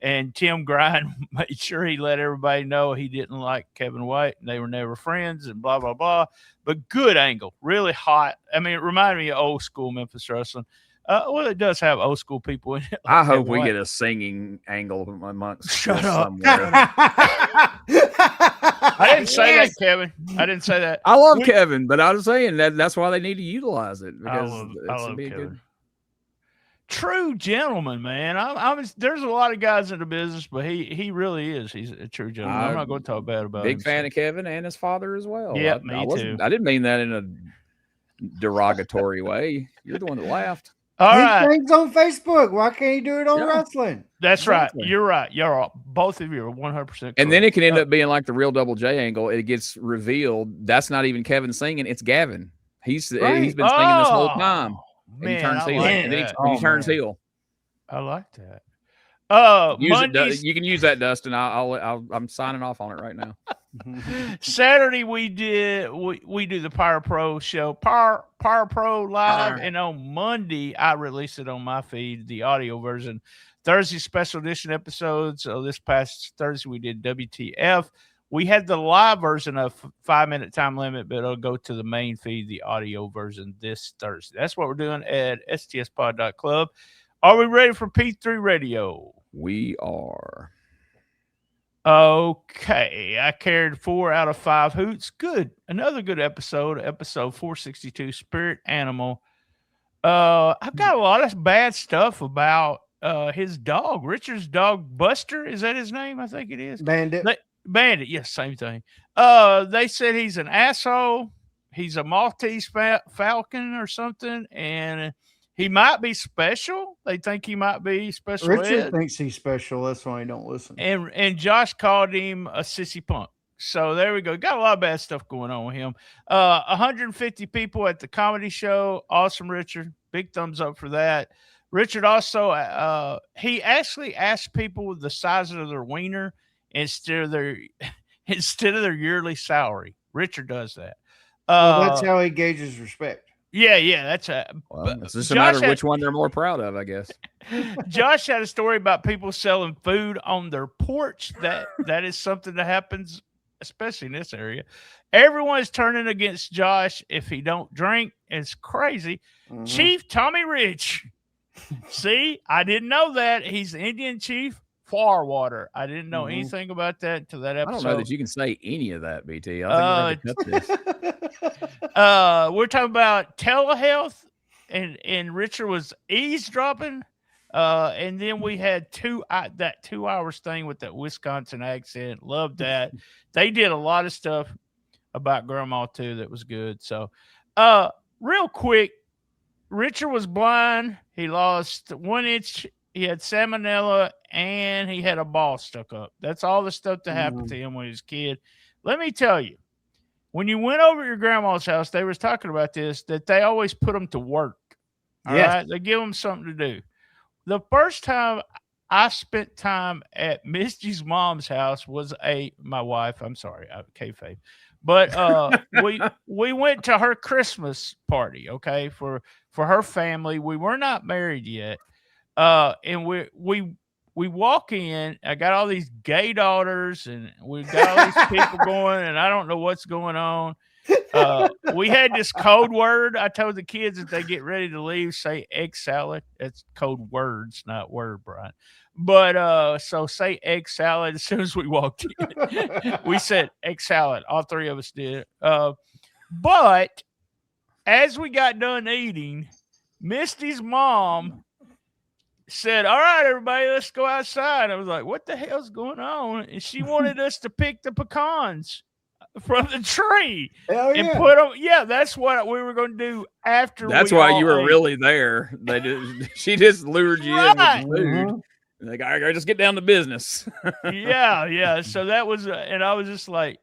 And Tim Grind made sure he let everybody know he didn't like Kevin White and they were never friends and blah, blah, blah. But good angle, really hot. I mean, it reminded me of old school Memphis wrestling. Well, it does have old school people in it. Like I hope we get a singing angle amongst Shut up. somewhere. I didn't say that, Kevin. I didn't say that. I love Kevin, but I was saying that's why they need to utilize it, because I it's love be Kevin. good. True gentleman, man. There's a lot of guys in the business, but he really is. He's a true gentleman. I'm not going to talk bad about him. Big fan of Kevin and his father as well. Yeah, me too. I didn't mean that in a derogatory way. You're the one that laughed. All he right. sings on Facebook. Why can't he do it on wrestling? That's Exactly. right. You're right. You're all, both of you are 100% correct. And then it can end up being like the real Double J angle. It gets revealed that's not even Kevin singing; it's Gavin. He's been singing this whole time. And he turns heel, and then he turns heel. I like that. You can use that, Dustin. I'm signing off on it right now. Saturday we do the Power Pro show, Power Pro live, and on Monday I release it on my feed, the audio version. Thursday special edition episodes. So this past Thursday we did WTF. We had the live version of 5-minute time limit, but it'll go to the main feed, the audio version, this Thursday. That's what we're doing at stspod.club. Are we ready for P3 Radio? We are. Okay, I carried 4 out of 5 hoots. Good. Another good episode 462, Spirit Animal. I've got a lot of bad stuff about his dog, Richard's dog, Buster. Is that his name? I think it is. Bandit. Bandit, yes, same thing. They said he's an asshole. He's a Maltese Falcon or something, and he might be special. They think he might be special. Richard thinks he's special. That's why he don't listen. And Josh called him a sissy punk. So there we go. Got a lot of bad stuff going on with him. 150 people at the comedy show. Awesome, Richard. Big thumbs up for that. Richard also, he actually asked people the size of their wiener instead of their yearly salary. Richard does that. That's how he gauges respect. Yeah, that's it's just a matter of which one they're more proud of, I guess. Josh had a story about people selling food on their porch. That is something that happens, especially in this area. Everyone is turning against Josh if he don't drink. It's crazy. Mm-hmm. Chief Tommy Rich. See, I didn't know that. He's the Indian chief. Farwater. I didn't know anything about that until that episode. I don't know that you can say any of that, BT. I think we're to cut this. We're talking about telehealth, and Richard was eavesdropping. And then we had that 2 hours thing with that Wisconsin accent. Loved that. They did a lot of stuff about Grandma too that was good. So, real quick, Richard was blind. He lost 1 inch. He had salmonella, and he had a ball stuck up. That's all the stuff that happened to him when he was a kid. Let me tell you, when you went over to your grandma's house, they was talking about this, that they always put them to work. All right? They give them something to do. The first time I spent time at Misty's mom's house was my wife. I'm sorry, kayfabe. But we went to her Christmas party, okay, for her family. We were not married yet. And we walk in, I got all these gay daughters and we've got all these people going, and I don't know what's going on. We had this code word. I told the kids that they get ready to leave, say egg salad. That's code words, not word, Brian. But so say egg salad as soon as we walked in. We said egg salad. All 3 of us did. But as we got done eating, Misty's mom said, "All right, everybody, let's go outside." I was like, what the hell's going on? And she wanted us to pick the pecans from the tree and put them. Yeah, that's what we were going to do after. That's why you were really there. She just lured you in with food. Like, all right, just get down to business. yeah. So that was, and I was just like,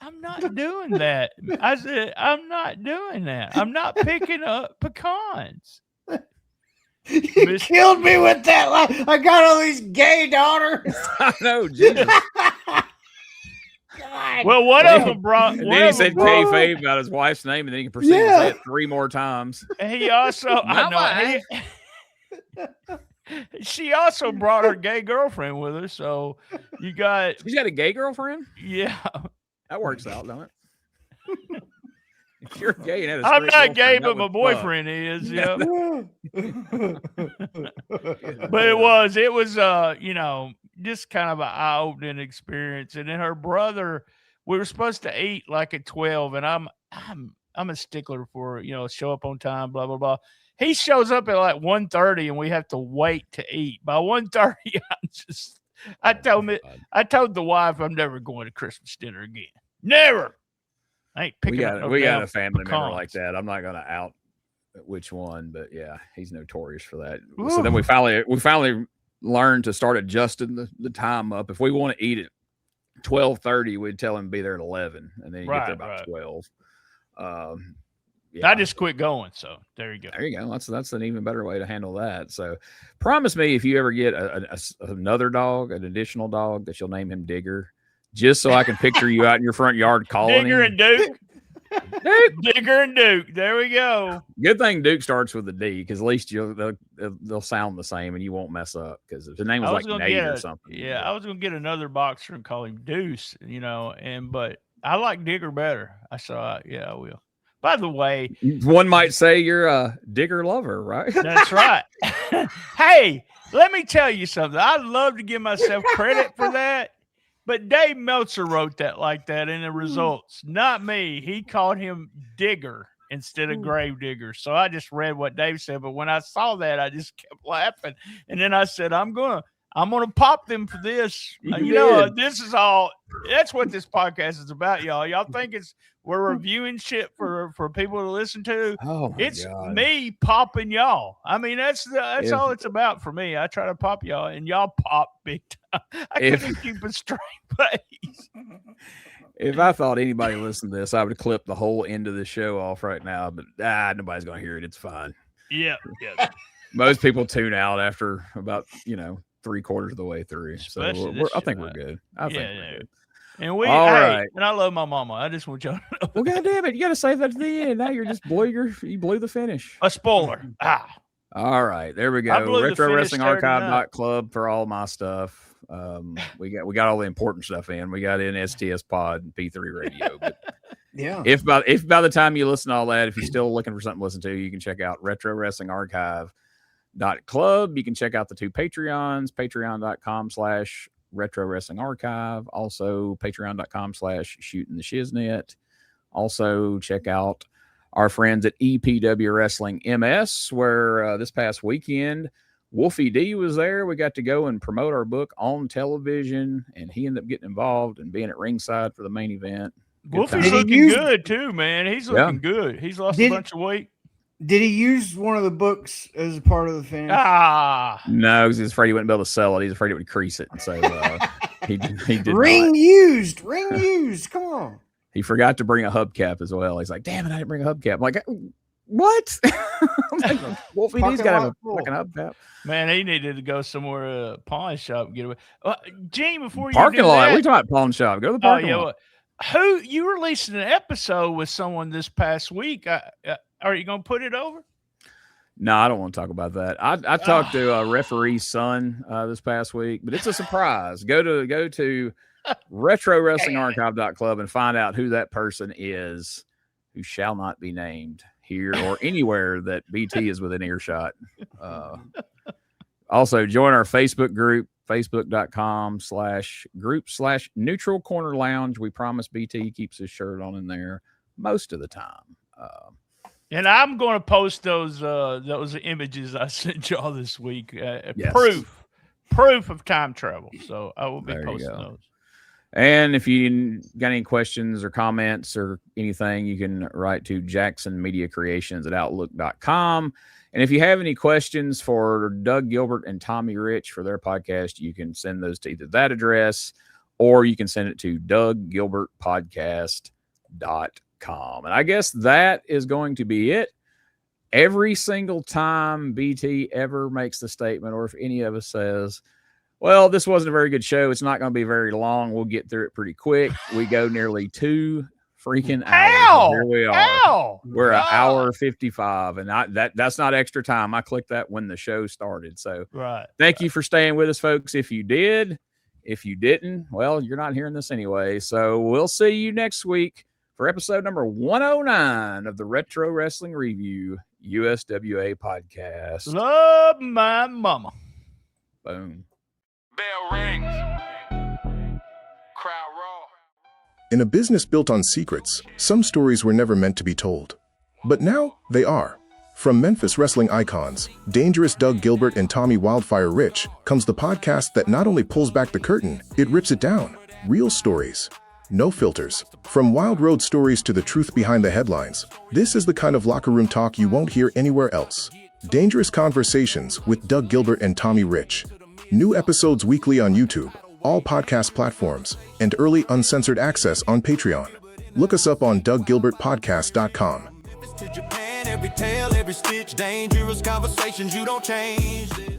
I'm not doing that. I said, I'm not doing that. I'm not picking up pecans. You killed me with that. I got all these gay daughters. I know, Jesus. God. Well, one of them brought. And then he said kayfabe about his wife's name, and then he proceeded to say it 3 more times. He also, She also brought her gay girlfriend with her, so you got. She's got a gay girlfriend? Yeah. That works out, don't it? If you're gay and had a I'm straight not gay, girlfriend, but that my would suck. boyfriend is. Yeah. But it was just kind of an eye-opening experience. And then her brother, we were supposed to eat like at 12, and I'm a stickler for, show up on time, blah, blah, blah. He shows up at like 1:30 and we have to wait to eat. By 1:30, I told the wife I'm never going to Christmas dinner again. Never. I ain't picking up. We got a family member like that. I'm not going to out which one, but yeah, he's notorious for that. Ooh. So then we finally learned to start adjusting the time up. If we want to eat at 12:30, we'd tell him to be there at 11, and then you get there about 12. I just quit going, so there you go. There you go. That's an even better way to handle that. So, promise me if you ever get another dog, an additional dog, that you'll name him Digger, just so I can picture you out in your front yard calling Digger him. And Duke. Digger and Duke. There we go. Good thing Duke starts with a D, because at least they'll sound the same and you won't mess up. Because if the name was like Nate or something. Yeah, I was gonna get another boxer and call him Deuce, but I like Digger better. I will. By the way, one might say you're a Digger lover, right? That's right. Hey, let me tell you something. I'd love to give myself credit for that. But Dave Meltzer wrote that like that in the results, not me. He called him Digger instead of Gravedigger. So I just read what Dave said. But when I saw that, I just kept laughing. And then I said, I'm gonna pop them for this. This is all. That's what this podcast is about, y'all. Y'all think we're reviewing shit for people to listen to? Oh, it's God. Me popping y'all. I mean, that's all it's about for me. I try to pop y'all, and y'all pop big time. I couldn't keep a straight face. If I thought anybody listened to this, I would clip the whole end of the show off right now. But nobody's gonna hear it. It's fine. Yeah. Most people tune out after about 3/4 of the way through. So I think we're good. I think we're good. And right. And I love my mama. I just want y'all to know. Well, goddamn it, you got to save that to the end. Now you blew the finish. A spoiler. All right, there we go. Retro Wrestling Archive.club for all my stuff. We got all the important stuff in. We got in STS Pod and P3 Radio. But yeah. If by the time you listen to all that, if you're still looking for something to listen to, you can check out Retro Wrestling Archive.club. You can check out the two Patreons, patreon.com/Retro Wrestling Archive. Also, patreon.com/Shooting the Shiznit. Also, check out our friends at EPW Wrestling MS, where this past weekend, Wolfie D was there. We got to go and promote our book on television, and he ended up getting involved and being at ringside for the main event. Wolfie's looking good, too, man. He's looking good. He's lost a bunch of weight. Did he use one of the books as a part of the finish? No, because he's afraid he wouldn't be able to sell it. He's afraid it would crease it. And so he did Ring not. used. Come on. He forgot to bring a hubcap as well. He's like, damn it, I didn't bring a hubcap. I'm like, what? I'm like, Wolfie D's got to have a fucking hubcap. Man, he needed to go somewhere, pawn shop, and get away. Gene, before you parking do lot. that, We talking about pawn shop. Go to the parking lot. Who you released an episode with someone this past week? Are you going to put it over? No, I don't want to talk about that. I talked to a referee's son this past week, but it's a surprise. Go to RetroWrestlingArchive.club and find out who that person is, who shall not be named here or anywhere that BT is within earshot. Also, join our Facebook group, facebook.com/group/Neutral Corner Lounge. We promise BT keeps his shirt on in there most of the time. And I'm going to post those images I sent y'all this week. Yes. Proof of time travel. So I will be posting those. And if you got any questions or comments or anything, you can write to jacksonmediacreations@outlook.com. And if you have any questions for Doug Gilbert and Tommy Rich for their podcast, you can send those to either that address or you can send it to DougGilbertPodcast.com. And I guess that is going to be it. Every single time BT ever makes the statement, or if any of us says, well, this wasn't a very good show, it's not going to be very long, we'll get through it pretty quick, we go nearly 2 freaking hours. Here we are. Ow! We're an hour 55, and that's not extra time. I clicked that when the show started. So thank you for staying with us, folks. If you did, if you didn't, well, you're not hearing this anyway. So we'll see you next week for episode number 109 of the Retro Wrestling Review USWA podcast. Love my mama. Boom. Bell rings. Crowd raw. In a business built on secrets, some stories were never meant to be told. But now they are. From Memphis wrestling icons, Dangerous Doug Gilbert and Tommy Wildfire Rich, comes the podcast that not only pulls back the curtain, it rips it down. Real stories. No filters. From wild road stories to the truth behind the headlines, this is the kind of locker room talk you won't hear anywhere else. Dangerous Conversations with Doug Gilbert and Tommy Rich. New episodes weekly on YouTube, all podcast platforms, and early uncensored access on Patreon. Look us up on DougGilbertPodcast.com. To Japan, every tale, every stitch, dangerous conversations, you don't change this.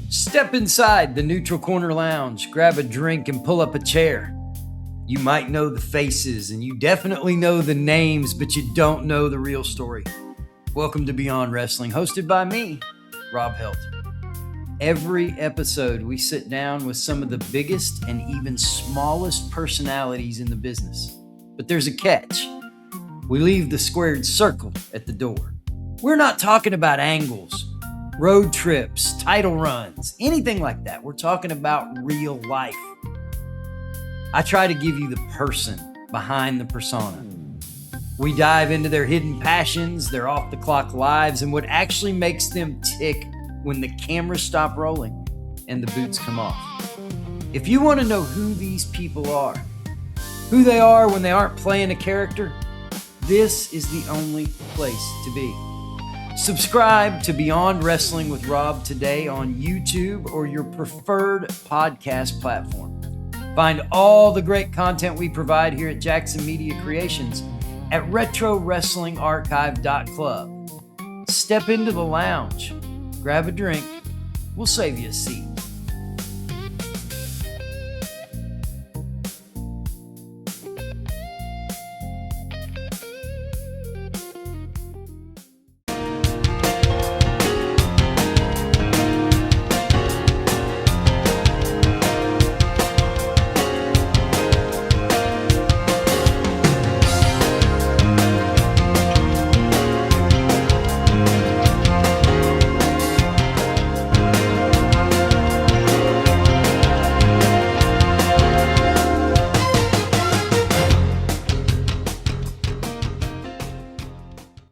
Step inside the Neutral Corner Lounge, grab a drink and pull up a chair. You might know the faces and you definitely know the names, but you don't know the real story. Welcome to Beyond Wrestling, hosted by me, Rob Helt. Every episode, we sit down with some of the biggest and even smallest personalities in the business. But there's a catch. We leave the squared circle at the door. We're not talking about angles, road trips, title runs, anything like that. We're talking about real life. I try to give you the person behind the persona. We dive into their hidden passions, their off-the-clock lives, and what actually makes them tick when the cameras stop rolling and the boots come off. If you want to know who these people are, who they are when they aren't playing a character, this is the only place to be. Subscribe to Beyond Wrestling with Rob today on YouTube or your preferred podcast platform. Find all the great content we provide here at Jackson Media Creations at RetroWrestlingArchive.club. Step into the lounge, grab a drink, we'll save you a seat.